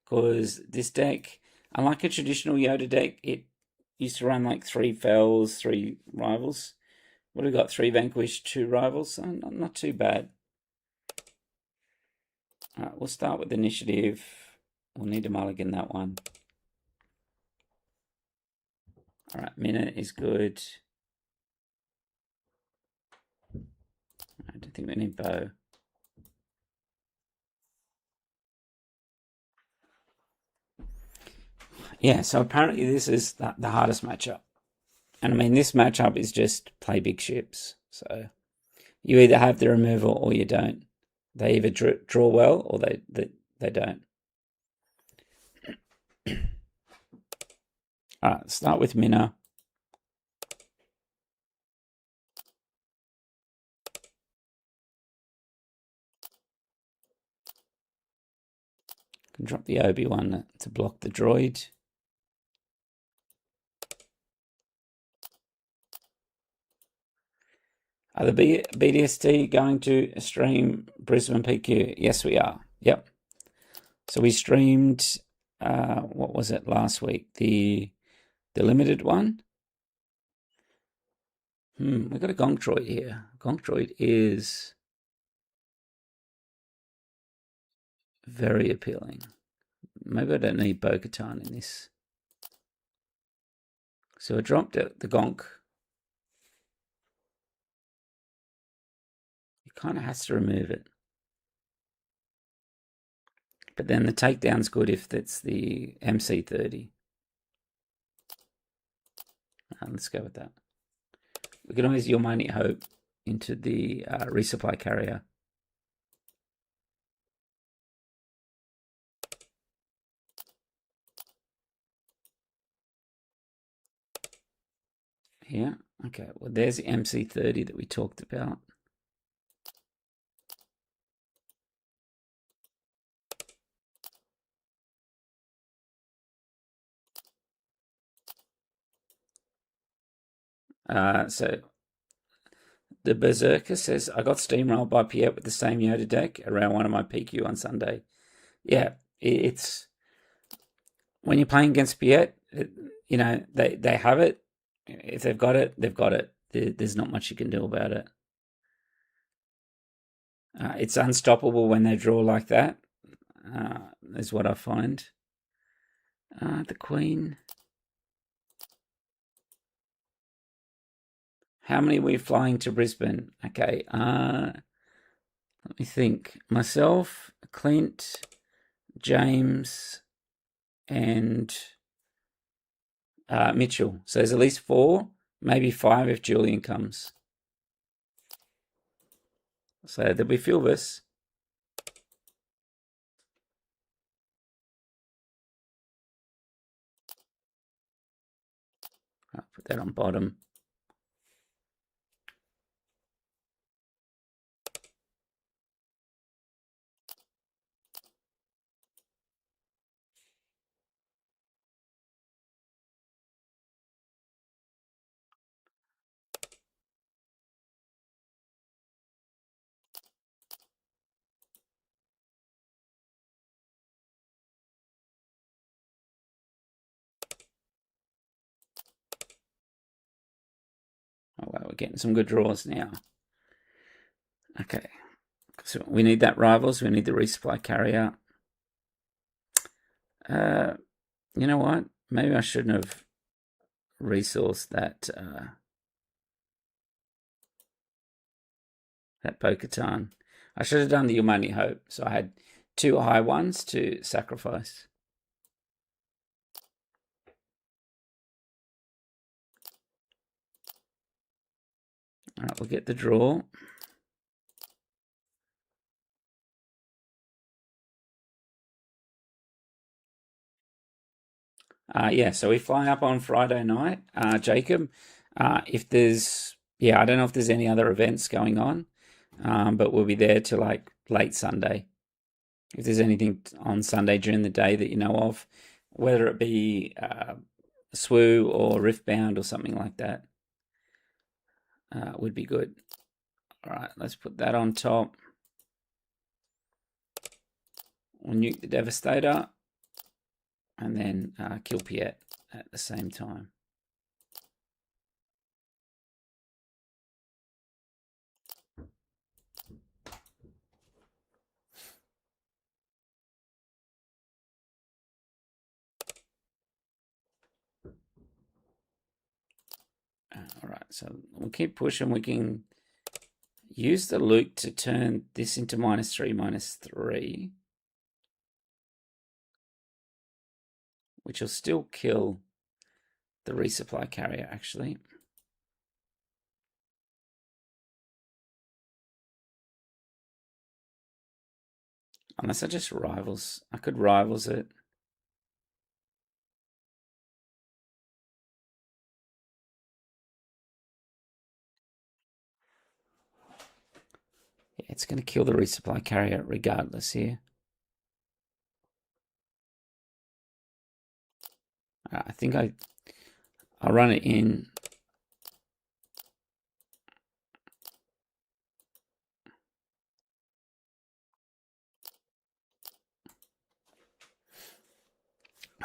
because this deck, unlike a traditional Yoda deck, it used to run like 3 fells, 3 rivals. What have we got? 3 vanquished, 2 rivals. So not too bad. All right, we'll start with initiative. We'll need to mulligan that one. All right, minute is good. I don't think we need bow. Yeah, so apparently this is the hardest matchup. And I mean, this matchup is just play big ships. So you either have the removal or you don't. They either draw well or they don't. All right, start with Minna. Can drop the Obi-Wan to block the droid. Are the BDST going to stream Brisbane PQ? Yes, we are. Yep. So we streamed, what was it last week? The limited one. We've got a Gonk Droid here. Gonk Droid is very appealing. Maybe I don't need Bo-Katan in this. So I dropped the Gonk. He kind of has to remove it. But then the takedown's good if that's the MC30. Let's go with that. We can always Your Mighty Hope into the resupply carrier. Yeah, okay. Well, there's the MC30 that we talked about. So the Berserker says, I got steamrolled by Piet with the same Yoda deck around one of my PQ on Sunday. Yeah, it's when you're playing against Piet, you know, they have it. If they've got it, they've got it. There's not much you can do about it. It's unstoppable when they draw like that, is what I find. The Queen. How many are we flying to Brisbane? Okay, let me think. Myself, Clint, James, and Mitchell. So there's at least 4, maybe 5 if Julian comes. So there'll be a few of us. I'll put that on bottom. Oh, wow, we're getting some good draws now. Okay, so we need that rivals. We need the resupply carrier. You know what? Maybe I shouldn't have resourced that that Bo-Katan. I should have done the Your Money Hope, so I had 2 high ones to sacrifice. All right, we'll get the draw. Yeah, so we fly up on Friday night, Jacob. If there's, yeah, I don't know if there's any other events going on, but we'll be there till like late Sunday. If there's anything on Sunday during the day that you know of, whether it be SWU or Riftbound or something like that, would be good. All right, let's put that on top. We'll nuke the Devastator and then kill Piet at the same time. All right, so we'll keep pushing. We can use the Luke to turn this into -3, -3, which will still kill the resupply carrier, actually. Unless I just rivals. I could rivals it. Yeah, it's going to kill the resupply carrier regardless here. I think I'll run it in.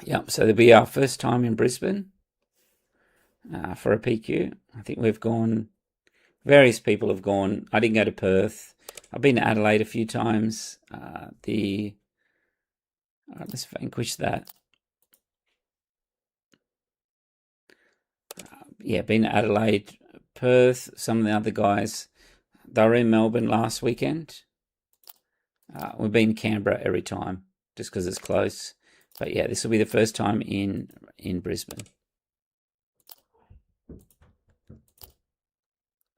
Yep, so there'll be our first time in Brisbane for a PQ. I think we've gone, various people have gone. I didn't go to Perth. I've been to Adelaide a few times. Let's vanquish that. Yeah, been to Adelaide, Perth. Some of the other guys, they were in Melbourne last weekend. We've been to Canberra every time just because it's close. But yeah, this will be the first time in Brisbane.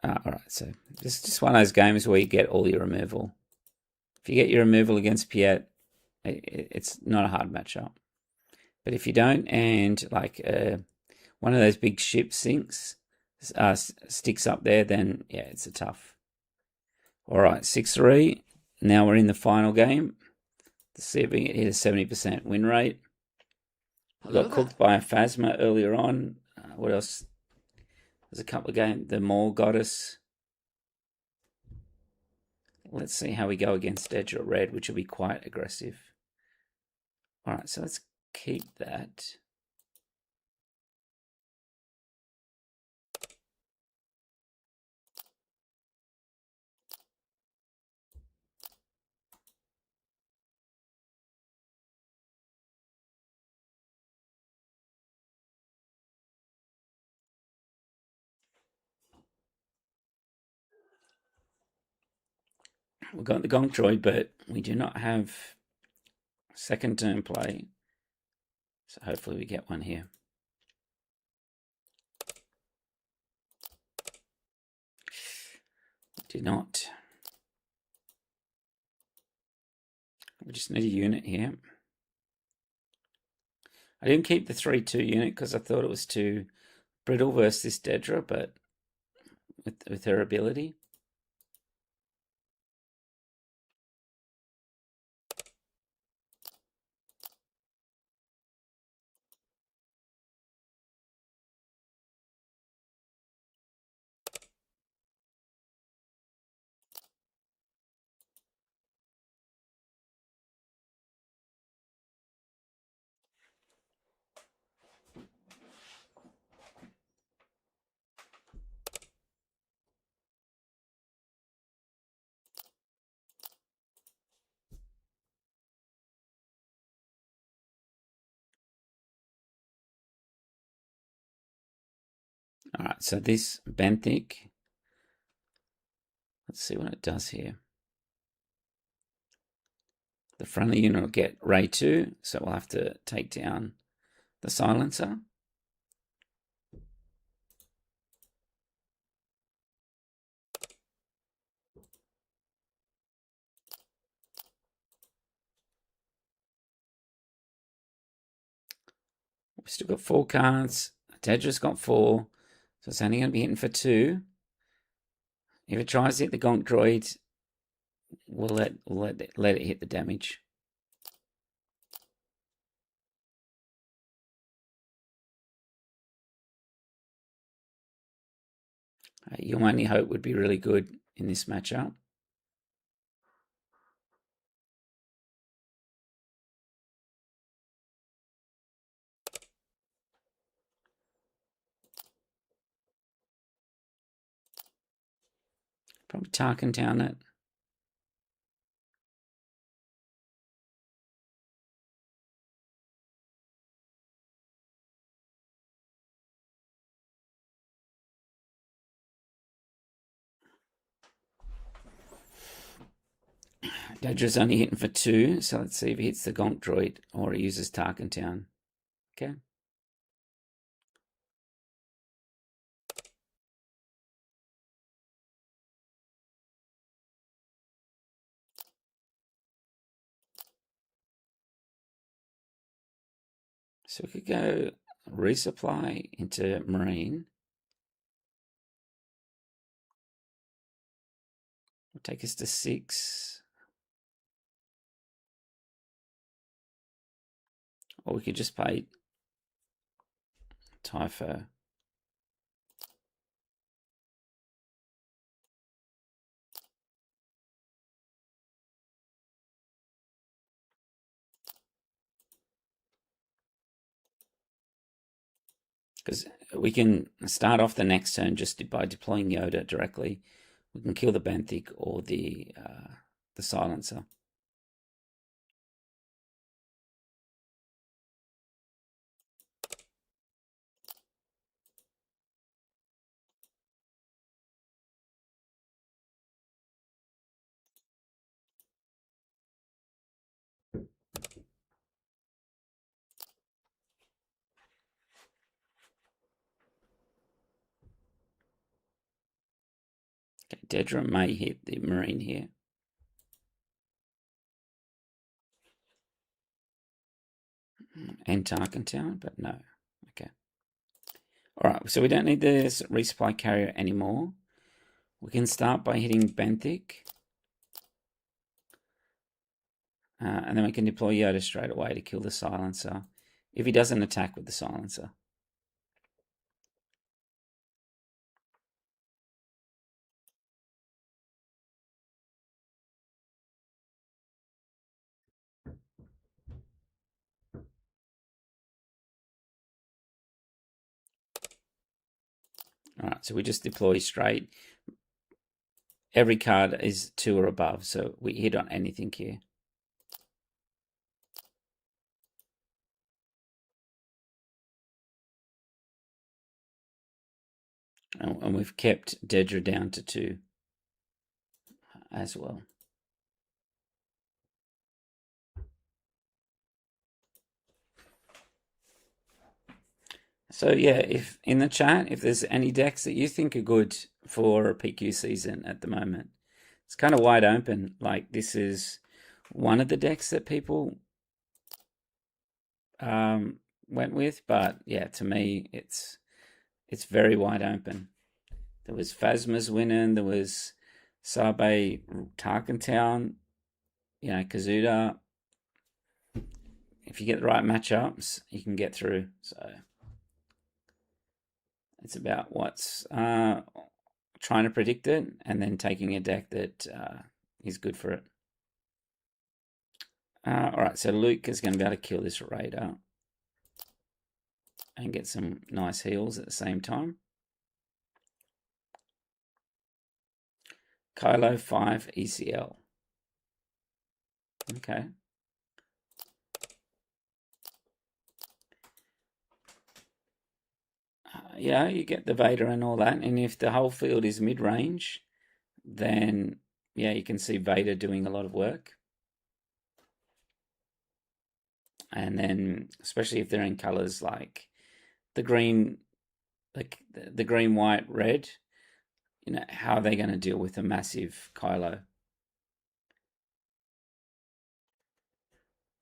All right, so this is just one of those games where you get all your removal. If you get your removal against Piet, it's not a hard matchup. But if you don't, and like one of those big ships sinks, sticks up there, then yeah, it's a tough. All right, 6-3. Now we're in the final game. Let's see if we can hit a 70% win rate. We got cooked by a Phasma earlier on. What else? There's a couple of games. The Maul got us. Let's see how we go against Dedra Red, which will be quite aggressive. All right, so let's keep that. We've got the Gonk Droid, but we do not have second turn play. So hopefully we get one here. We do not. We just need a unit here. I didn't keep the 3-2 unit because I thought it was too brittle versus this Dedra, but with her ability. All right, so this benthic, let's see what it does here. The friendly unit will get Ray 2, so we'll have to take down the silencer. We've still got 4 cards. Tedra's got 4, so it's only going to be hitting for 2. If it tries to hit the Gonk droid, we'll let it hit the damage. Your only hope would be really good in this matchup. Probably Tarkin down it. Dadra's only hitting for 2, so let's see if he hits the Gonk droid or he uses Tarkin Town. Okay. So we could go resupply into Marine. Will take us to 6. Or we could just play Typho. Because we can start off the next turn just by deploying Yoda directly. We can kill the benthic or the silencer. Okay, Dedra may hit the Marine here. And Tarkin Town, but no. Okay. Alright, so we don't need this resupply carrier anymore. We can start by hitting benthic. And then we can deploy Yoda straight away to kill the silencer. If he doesn't attack with the silencer. Alright, so we just deploy straight. Every card is 2 or above, so we hit on anything here. And we've kept Dedra down to 2 as well. So yeah, if in the chat, if there's any decks that you think are good for a PQ season at the moment, it's kind of wide open. Like this is one of the decks that people went with, but yeah, to me, it's very wide open. There was Phasma's winning. There was Sabe Tarkin Town. You know, Kazuda. If you get the right matchups, you can get through. So it's about what's trying to predict it and then taking a deck that is good for it. All right, so Luke is going to be able to kill this Raider and get some nice heals at the same time. Kylo 5 ECL. Okay. Yeah, you get the Vader and all that, and if the whole field is mid-range, then yeah, you can see Vader doing a lot of work. And then, especially if they're in colors like the green, like the green, white, red, how are they going to deal with a massive Kylo?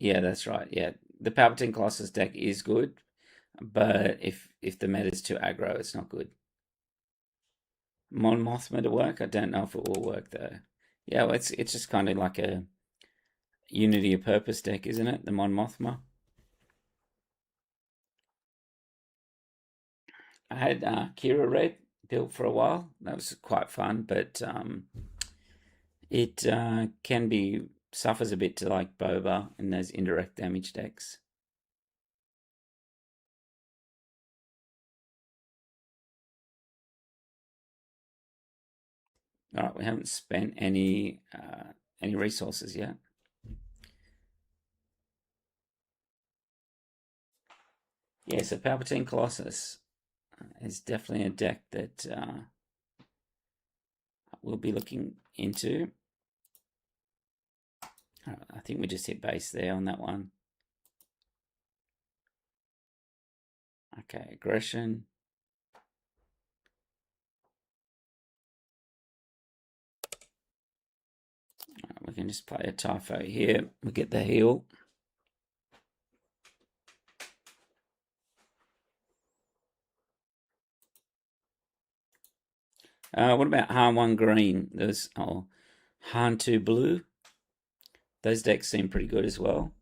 Yeah, that's right. Yeah, the Palpatine Colossus deck is good, but if the meta's too aggro, it's not good. Mon Mothma to work? I don't know if it will work though. Yeah, well, it's just kind of like a Unity of Purpose deck, isn't it? The Mon Mothma. I had Kira Red built for a while. That was quite fun, but it can be suffers a bit to like Boba in those indirect damage decks. All right, we haven't spent any resources yet. Yeah, so Palpatine Colossus is definitely a deck that we'll be looking into. I think we just hit base there on that one. Okay, aggression. We can just play a Typho here. We get the heal. What about Han 1 green? There's Han 2 blue. Those decks seem pretty good as well.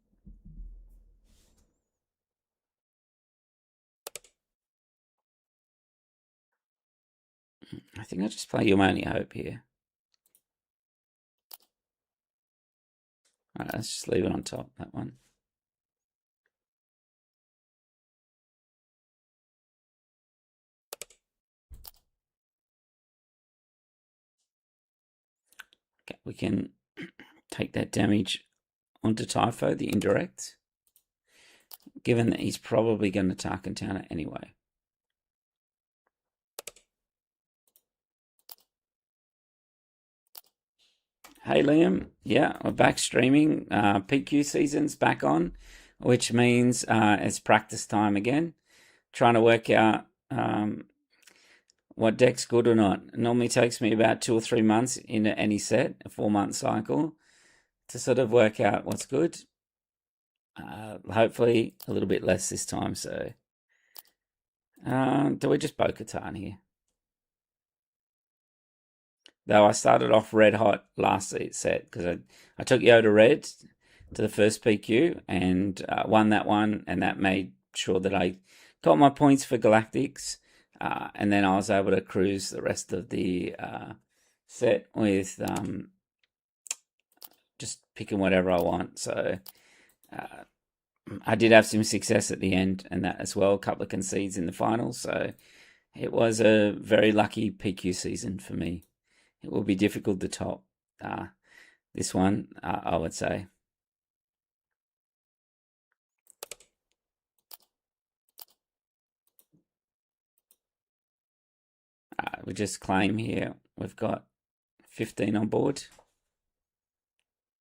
I think I'll just play Your Only Hope here. All right, let's just leave it on top, that one. Okay, we can take that damage onto Typho, the indirect, given that he's probably going to Tarkin Town it anyway. Hey Liam, yeah, we're back streaming. PQ season's back on, which means it's practice time again. Trying to work out what deck's good or not. It normally takes me about 2 or 3 months into any set, a 4-month cycle, to sort of work out what's good. Hopefully a little bit less this time. So, do we just Bo-Katan here? Though I started off red hot last set because I took Yoda red to the first PQ and won that one, and that made sure that I got my points for Galactics, and then I was able to cruise the rest of the set with just picking whatever I want. So I did have some success at the end and that as well, a couple of concedes in the finals. So it was a very lucky PQ season for me. It will be difficult to top this one, I would say. We just claim here. We've got 15 on board.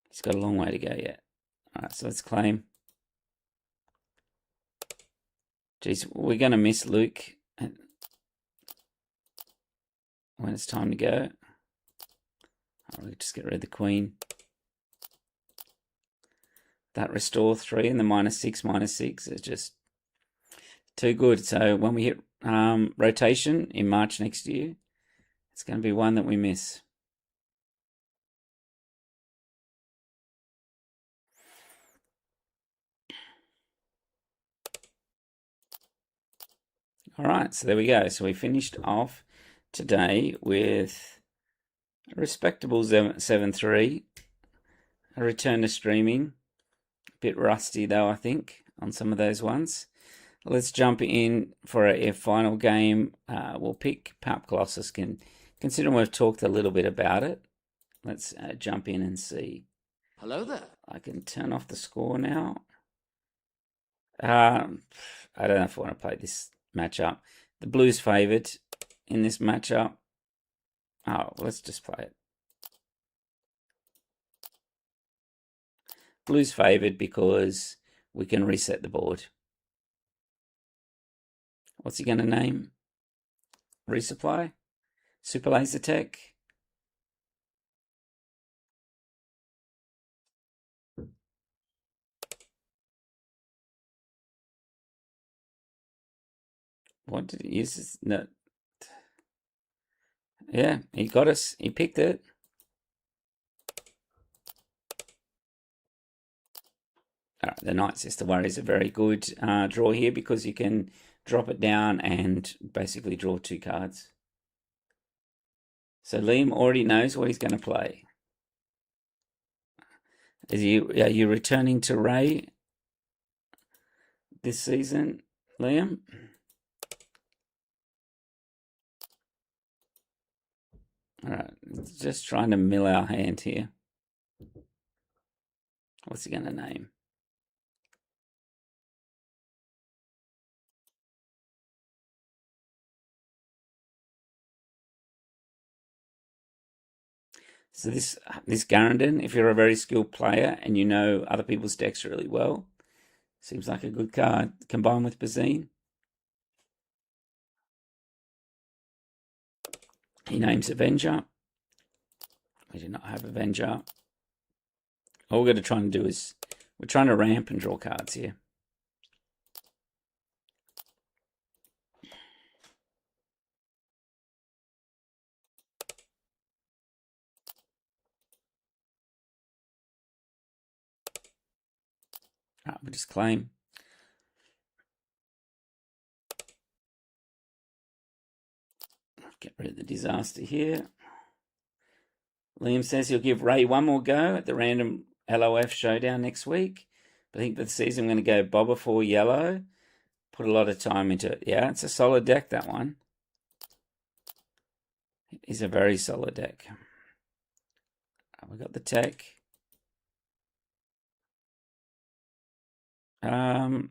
He's got a long way to go yet. All right, so let's claim. Geez, we're going to miss Luke when it's time to go. We'll just get rid of the Queen. That restore 3 and the -6/-6 is just too good. So when we hit rotation in March next year, it's going to be one that we miss. All right, so there we go. So we finished off today with a respectable 7-3, a return to streaming. A bit rusty though, I think, on some of those ones. Let's jump in for a final game. We'll pick Palp Colossus. Considering we've talked a little bit about it, let's jump in and see. Hello there. I can turn off the score now. I don't know if I want to play this matchup. The Blues favoured in this matchup. Oh, let's just play it. Blues favoured because we can reset the board. What's he going to name? Resupply? Super Laser Tech? What did he use? No. Yeah, he got us. He picked it. All right, the Nightsister Warrior is a very good draw here because you can drop it down and basically draw 2 cards. So Liam already knows what he's going to play. Are you returning to Ray this season, Liam? All right, just trying to mill our hand here. What's he going to name? So this Garandon, if you're a very skilled player and you know other people's decks really well, seems like a good card. Combined with Bazine. He names Avenger. We do not have Avenger. All we're going to try and do is we're trying to ramp and draw cards here. All right, we just claim. Get rid of the disaster here. Liam says he'll give Ray one more go at the random LOF showdown next week. But I think for the season, I'm going to go Boba for yellow. Put a lot of time into it. Yeah, it's a solid deck, that one. It is a very solid deck. We got the tech. All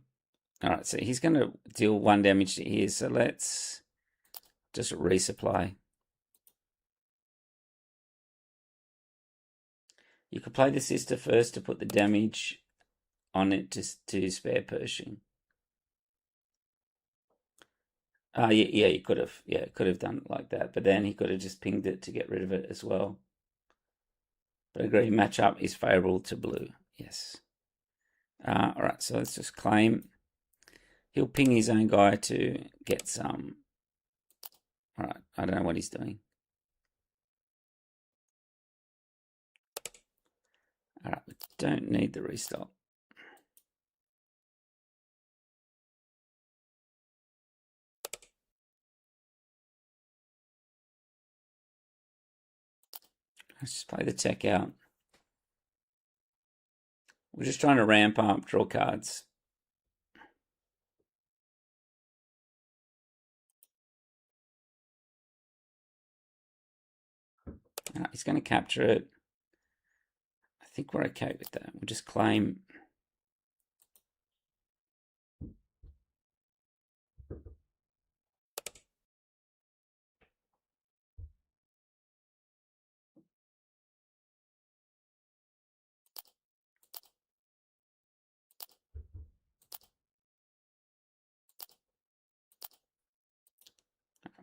right, so he's going to deal 1 damage to here. So let's just resupply. You could play the sister first to put the damage on it to spare Pershing. Yeah, he could have. Yeah, could have done it like that. But then he could have just pinged it to get rid of it as well. But I agree, matchup is favourable to blue. Yes. All right, so let's just claim. He'll ping his own guy to get some. All right, I don't know what he's doing. All right, we don't need the restock. Let's just play the tech out. We're just trying to ramp up, draw cards. He's going to capture it. I think we're okay with that. We'll just claim.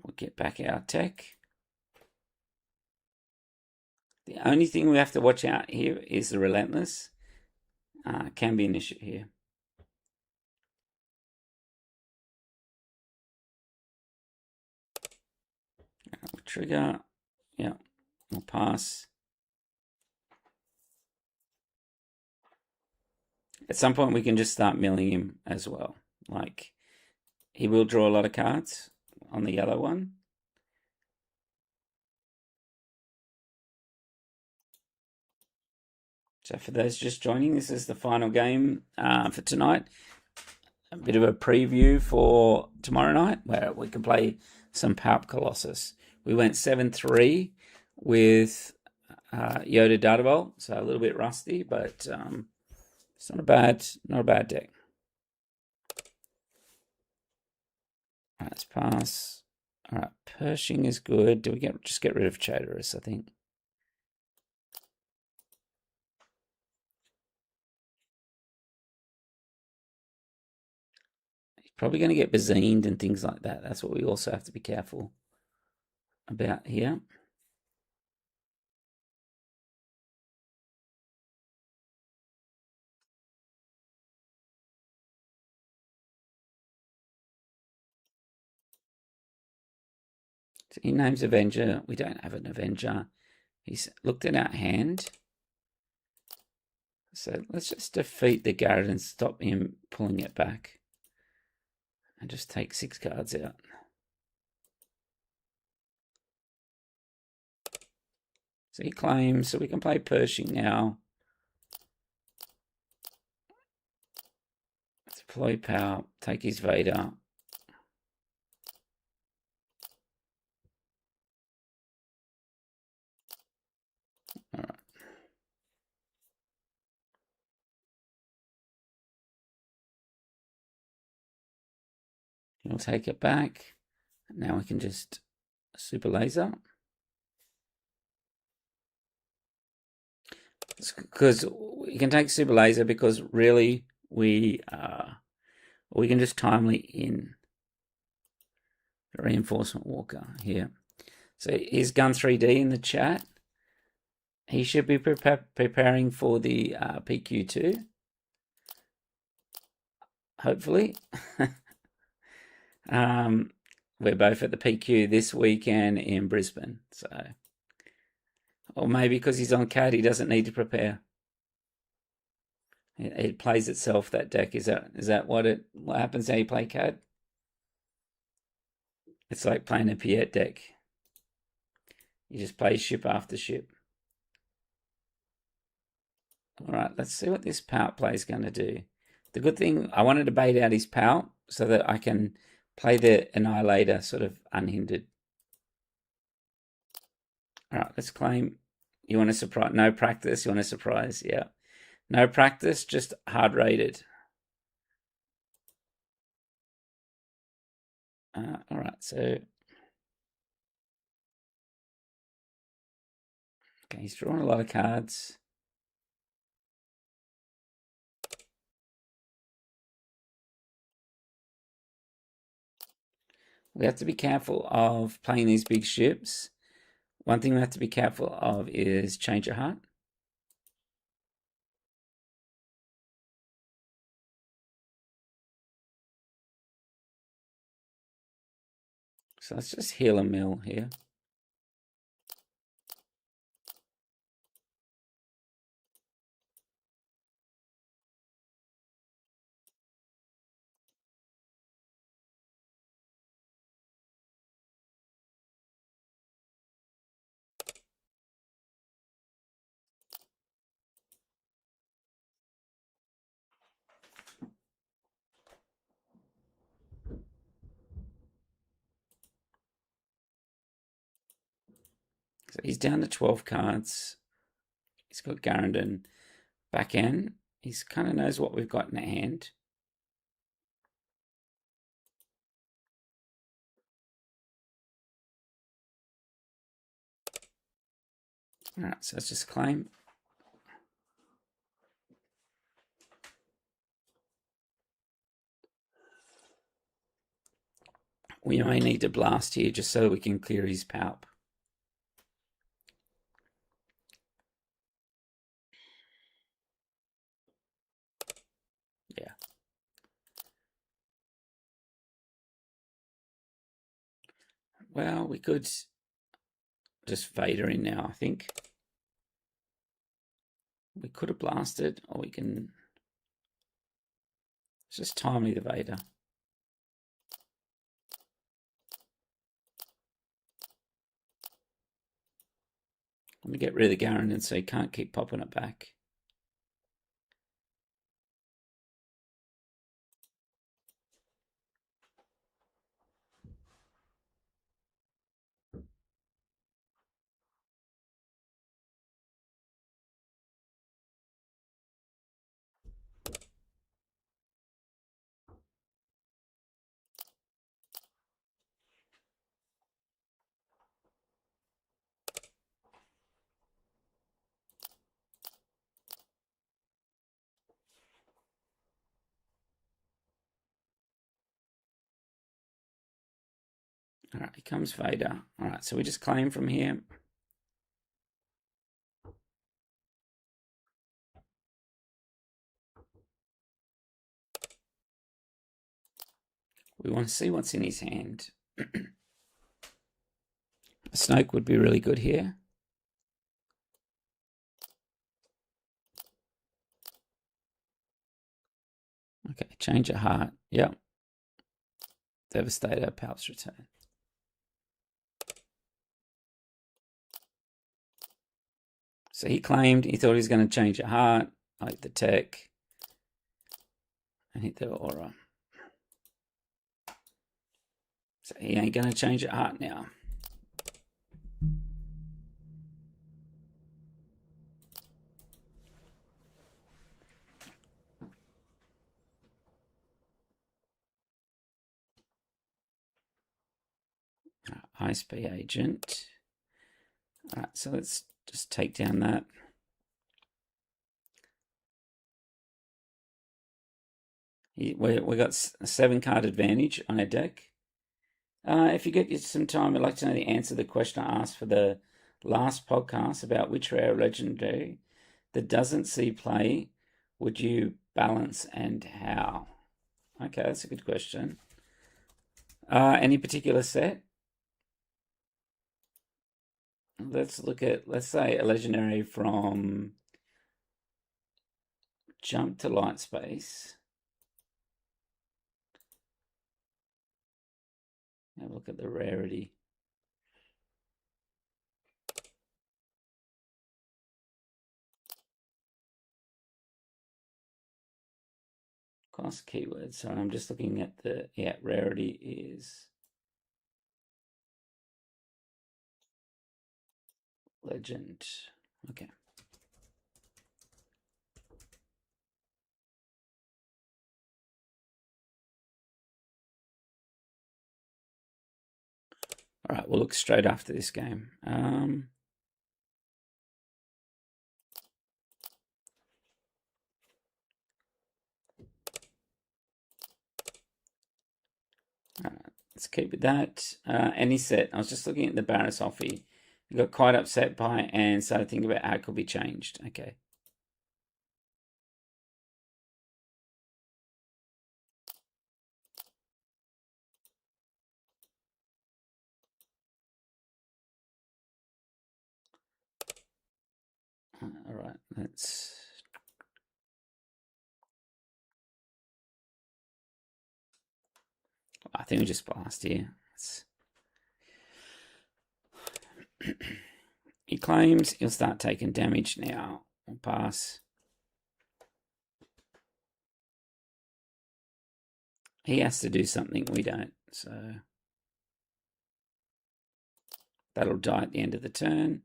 We'll get back our tech. The only thing we have to watch out here is the Relentless. Can be an issue here. We'll trigger. Yeah, we'll pass. At some point, we can just start milling him as well. Like, he will draw a lot of cards on the yellow one. So for those just joining, this is the final game for tonight. A bit of a preview for tomorrow night where we can play some Palp Colossus. We went 7-3 with Yoda Data Vault, so a little bit rusty, but it's not a bad deck. Alright, let's pass. Alright, Pershing is good. Do we just get rid of Traitorous, I think. He's probably going to get Bazined and things like that. That's what we also have to be careful about here. So he names Avenger. We don't have an Avenger. He's looked at our hand. So let's just defeat the Garrett and stop him pulling it back. And just take 6 cards out. So he claims, so we can play Pershing now. Deploy power, take his Vader. Alright. He'll take it back. Now we can just super laser. Because we can take super laser because really we can just timely in the reinforcement walker here. So here's Gun 3D in the chat. He should be preparing for the PQ2. Hopefully. We're both at the PQ this weekend in Brisbane. So, or maybe because he's on CAD, he doesn't need to prepare. It plays itself, that deck. Is that what happens when you play CAD? It's like playing a Piet deck. You just play ship after ship. All right, let's see what this pout play is going to do. The good thing, I wanted to bait out his pout so that I can play the Annihilator sort of unhindered. All right, let's claim. You want to surprise? No practice. You want to surprise? Yeah. No practice, just hard rated. All right, so okay, he's drawn a lot of cards. We have to be careful of playing these big ships. One thing we have to be careful of is change your heart. So let's just heal a mill here. So he's down to 12 cards. He's got Garrendon back end. He kind of knows what we've got in hand. All right, so let's just claim. We may need to blast here just so we can clear his palp. Yeah. Well, we could just Vader in now, I think. We could have blasted, or we can just timely the Vader. Let me get rid of the Garrendon so he can't keep popping it back. All right, here comes Vader. All right, so we just claim from here. We want to see what's in his hand. Snoke would be really good here. Okay, change of heart. Yep. Devastator, Palp's return. So he claimed he thought he was going to change a heart, like the tech, and hit the aura. So he ain't going to change a heart now. ISP agent. All right, so let's just take down that. We got a 7-card advantage on our deck. If you get some time, I'd like to know the answer to the question I asked for the last podcast about which rare legendary that doesn't see play would you balance and how? Okay, that's a good question. Any particular set? Let's look at, let's say, a legendary from Jump to Light Space. Have a look at the rarity. Cost keywords. So I'm just looking at the, yeah, rarity is legend. Okay. All right, we'll look straight after this game. Let's keep with that. Any set. I was just looking at the Barris Offie. I got quite upset by it and started thinking about how it could be changed. Okay. All right, let's. I think we just blast here. He claims he'll start taking damage now. We'll pass. He has to do something we don't, so that'll die at the end of the turn.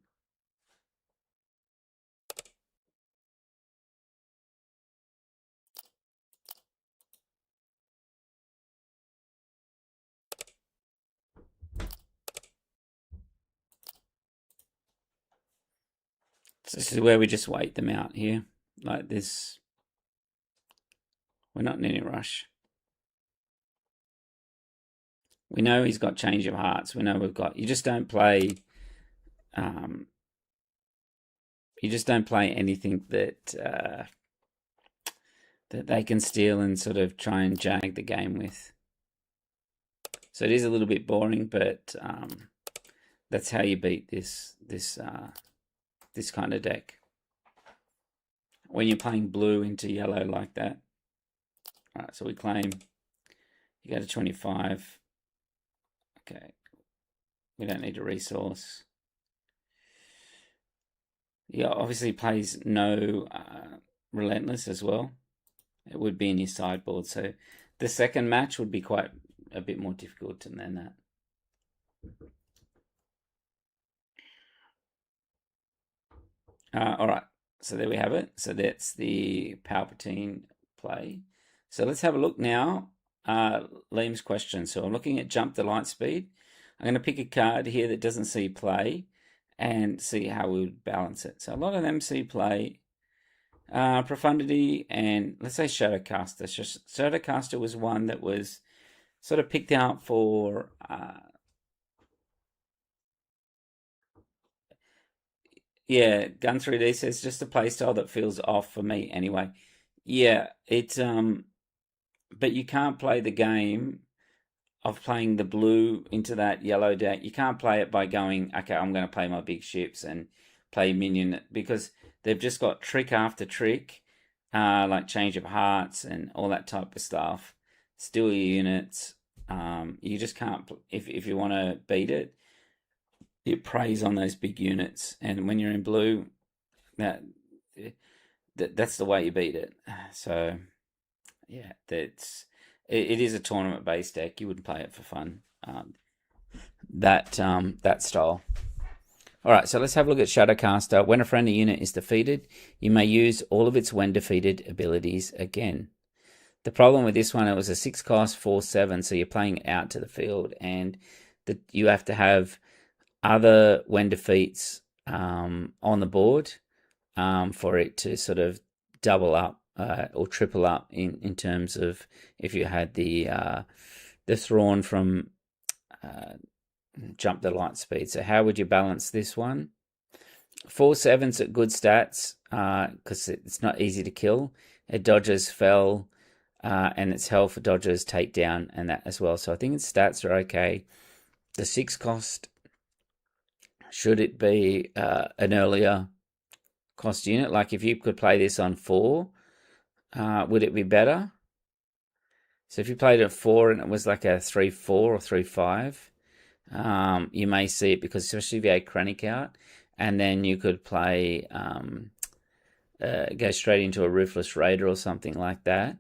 So this is where we just wait them out here, like this. We're not in any rush. We know he's got change of hearts. We know we've got. You just don't play. You just don't play anything that that they can steal and sort of try and jag the game with. So it is a little bit boring, but that's how you beat this kind of deck. When you're playing blue into yellow like that. All right, so we claim. You go to 25. Okay. We don't need a resource. Yeah, obviously plays no Relentless as well. It would be in his sideboard. So the second match would be quite a bit more difficult than that. All right, so there we have it. So that's the Palpatine play. So let's have a look now. Liam's question. So I'm looking at Jump to Light Speed. I'm going to pick a card here that doesn't see play and see how we would balance it. So a lot of them see play. Profundity and let's say Shadowcaster. Shadowcaster was one that was sort of picked out for Yeah, Gun 3D says just a playstyle that feels off for me anyway. Yeah, it's but you can't play the game of playing the blue into that yellow deck. You can't play it by going, okay, I'm going to play my big ships and play minion because they've just got trick after trick, like change of hearts and all that type of stuff. Steal your units. You just can't if you want to beat it. It preys on those big units, and when you're in blue, that, that's the way you beat it. So yeah, it is a tournament based deck. You wouldn't play it for fun. That style. All right, so let's have a look at Shadowcaster. When a friendly unit is defeated, you may use all of its when defeated abilities again. The problem with this one, it was a 6 cost 4/7, so you're playing out to the field, and you have to have other when defeats on the board for it to sort of double up or triple up in terms of if you had the Thrawn from Jump the Light Speed. So how would you balance this one? 4/7's at good stats because it's not easy to kill. It dodges fell and its health dodges takedown and that as well. So I think its stats are okay. The 6 cost, should it be an earlier cost unit? Like if you could play this on 4, would it be better? So if you played at 4 and it was like a 3/4 or 3/5, you may see it because especially if you had Krennic out, and then you could play go straight into a Ruthless Raider or something like that.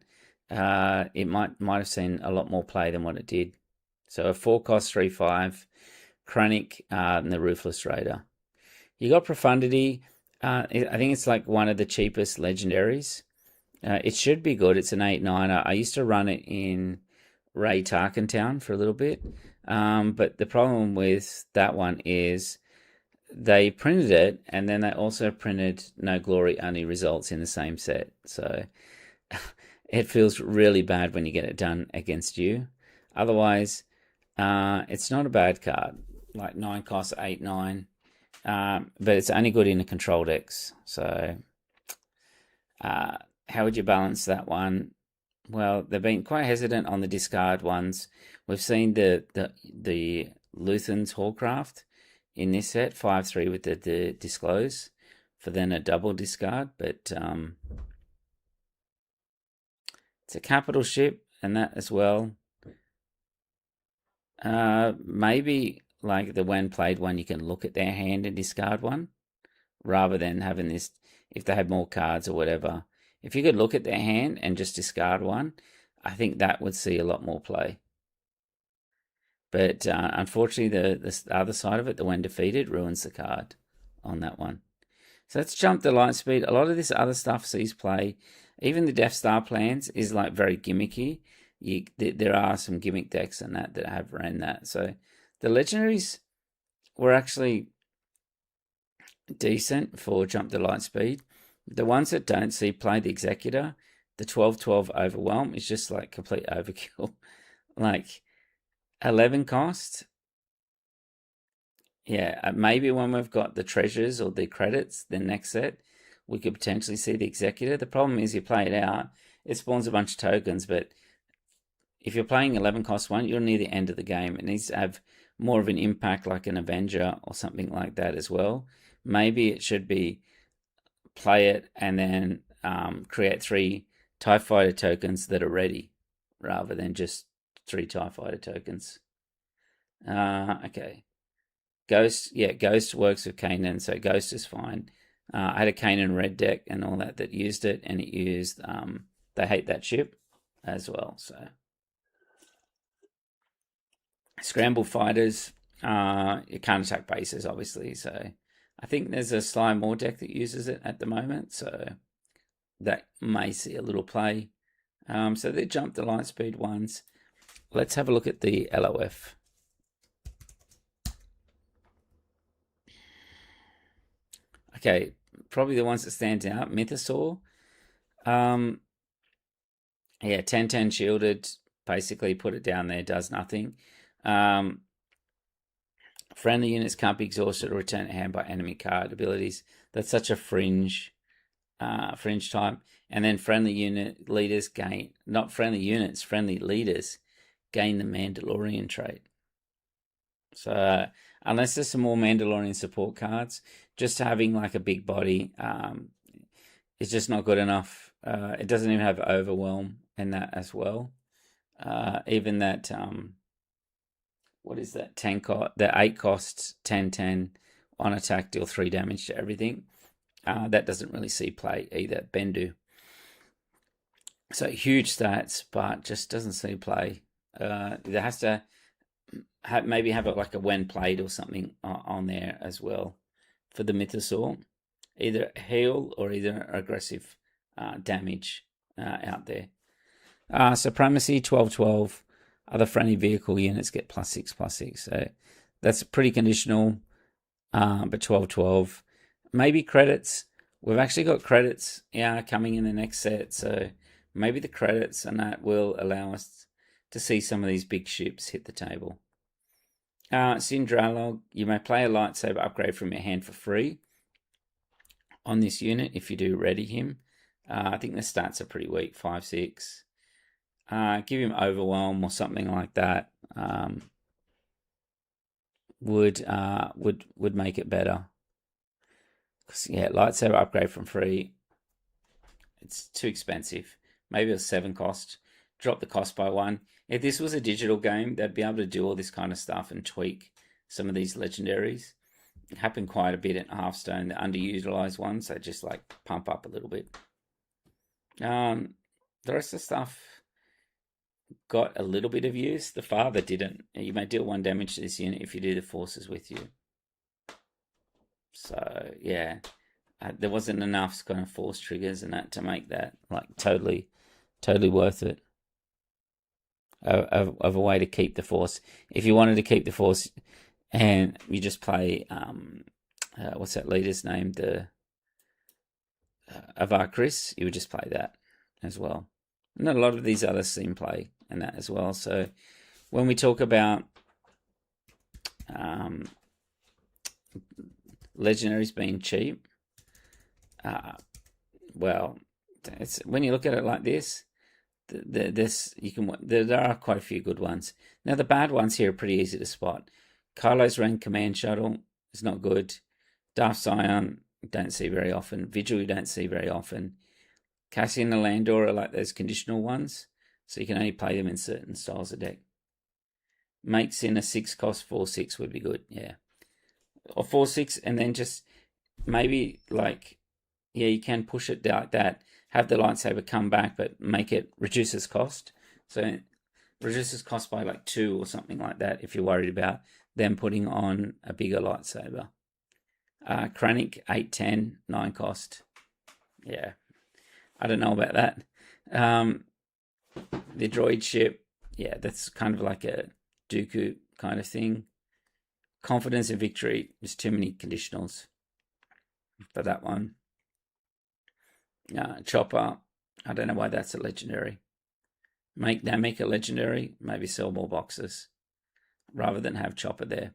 It might have seen a lot more play than what it did. So a 4 cost 3/5, Krennic, and the Ruthless Raider. You got Profundity. I think it's like one of the cheapest legendaries. It should be good. It's an 8/9. I used to run it in Ray Tarkin Town for a little bit. But the problem with that one is they printed it and then they also printed No Glory Only results in the same set. So it feels really bad when you get it done against you. Otherwise, it's not a bad card. Like 9 costs 8/9. But it's only good in a control decks. So how would you balance that one? Well, they've been quite hesitant on the discard ones. We've seen the Luthen's Hallcraft in this set, 5/3 with the disclose for then a double discard, but it's a capital ship and that as well. Maybe like the when played one, you can look at their hand and discard one rather than having this if they have more cards or whatever. If you could look at their hand and just discard one, I think that would see a lot more play. But unfortunately, the other side of it, the when defeated, ruins the card on that one. So let's jump the light speed. A lot of this other stuff sees play. Even the Death Star plans is like very gimmicky. There are some gimmick decks and that have ran that. So the legendaries were actually decent for jump the light speed. The ones that don't see play, the Executor, the 12/12 Overwhelm is just like complete overkill. Like 11 cost. Yeah, maybe when we've got the treasures or the credits, the next set, we could potentially see the Executor. The problem is you play it out, it spawns a bunch of tokens, but if you're playing 11 cost one, you're near the end of the game. It needs to have more of an impact like an Avenger or something like that as well. Maybe it should be play it and then create 3 TIE Fighter tokens that are ready rather than just 3 TIE Fighter tokens. Okay. Ghost works with Kanan, so Ghost is fine. I had a Kanan red deck and all that used it, and it used they hate that ship as well. So scramble fighters, you can't attack bases obviously. So I think there's a Sly Moore deck that uses it at the moment, so that may see a little play. So they jump the light speed ones. Let's have a look at the LOF. Okay, probably the ones that stand out. Mythosaur. Yeah, 10/10 shielded. Basically, put it down there, does nothing. Friendly units can't be exhausted or returned to hand by enemy card abilities. That's such a fringe type. And then friendly unit leaders gain, not friendly units, friendly leaders gain the Mandalorian trait. So unless there's some more Mandalorian support cards, just having like a big body is just not good enough. It doesn't even have overwhelm and that as well. Even that what is that 10 cost? The 8 costs 10/10 on attack, deal 3 damage to everything. That doesn't really see play either. Bendu. So huge stats, but just doesn't see play. There has to maybe have it like a when played or something on there as well for the Mythosaur. Either heal or either aggressive damage out there. Supremacy 12/12. Other friendly vehicle units get +6/+6. So that's pretty conditional, but 12/12. Maybe credits. We've actually got credits coming in the next set. So maybe the credits and that will allow us to see some of these big ships hit the table. Syndralog, you may play a lightsaber upgrade from your hand for free on this unit if you do ready him. I think the stats are pretty weak, 5/6. Give him overwhelm or something like that. Would make it better. Yeah, lightsaber upgrade from free. It's too expensive. Maybe a 7 cost. Drop the cost by 1. If this was a digital game, they'd be able to do all this kind of stuff and tweak some of these legendaries. It happened quite a bit at Hearthstone, the underutilized ones. They just like pump up a little bit. The rest of the stuff got a little bit of use. The Father didn't. You may deal 1 damage to this unit if you do the forces with you. So yeah, there wasn't enough kind of force triggers and that to make that like totally worth it. Of a way to keep the force. If you wanted to keep the force, and you just play what's that leader's name? The Avar Chris. You would just play that as well. And a lot of these others seem play and that as well. So when we talk about legendaries being cheap, well, it's, when you look at it like this, there are quite a few good ones. Now the bad ones here are pretty easy to spot. Kylo's Ren Command Shuttle is not good. Darth Sion, don't see very often. Vigil, you don't see very often. Cassian and Landor are like those conditional ones, so you can only play them in certain styles of deck. Makes in a 6 cost 4/6 would be good, yeah. Or 4/6, and then just maybe like, yeah, you can push it like that. Have the lightsaber come back, but make it reduces cost. So reduces cost by like 2 or something like that if you're worried about them putting on a bigger lightsaber. Krennic 8/10, 9 cost. Yeah, I don't know about that. The droid ship, yeah, that's kind of like a Dooku kind of thing. Confidence and victory, there's too many conditionals for that one. Chopper, I don't know why that's a legendary. Make Namek a legendary, maybe sell more boxes rather than have Chopper there.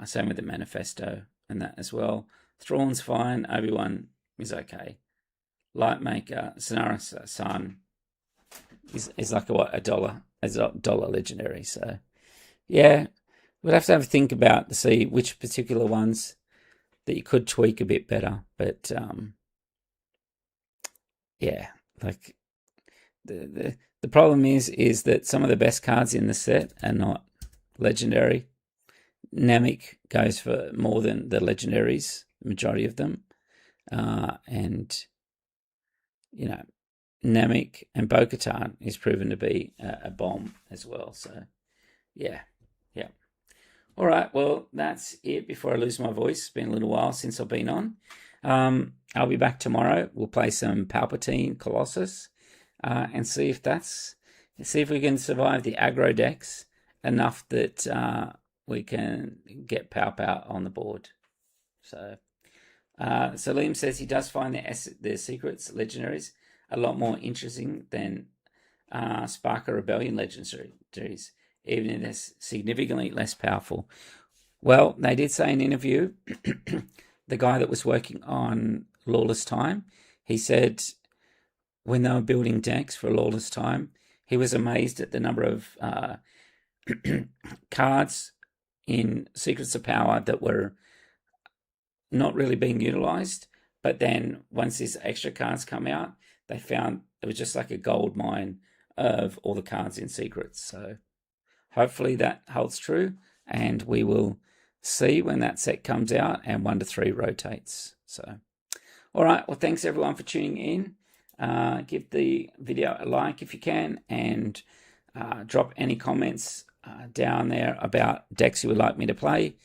Same with the Manifesto and that as well. Thrawn's fine, Obi-Wan is okay. Lightmaker, Sonaris Sun is like a dollar legendary. So yeah, we'd have to have a think about to see which particular ones that you could tweak a bit better. But yeah, like the problem is that some of the best cards in the set are not legendary. Namek goes for more than the legendaries, the majority of them, and you know, Namek and Bo-Katan is proven to be a bomb as well. So yeah. All right, well, that's it before I lose my voice. It's been a little while since I've been on. I'll be back tomorrow. We'll play some Palpatine Colossus and see if we can survive the aggro decks enough that we can get Palp out on the board. So Liam says he does find the secrets legendaries a lot more interesting than Sparker Rebellion legendaries. even if they're significantly less powerful. Well, they did say in an interview, the guy that was working on Lawless Time, he said when they were building decks for Lawless Time, he was amazed at the number of cards in Secrets of Power that were not really being utilized. But then once these extra cards come out, they found it was just like a gold mine of all the cards in Secrets. So hopefully that holds true, and we will see when that set comes out and 1 to 3 rotates. So, all right. Well, thanks everyone for tuning in. Give the video a like if you can, and drop any comments down there about decks you would like me to play,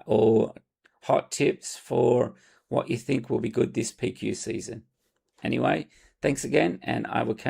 or hot tips for what you think will be good this PQ season. Anyway, thanks again, and I will catch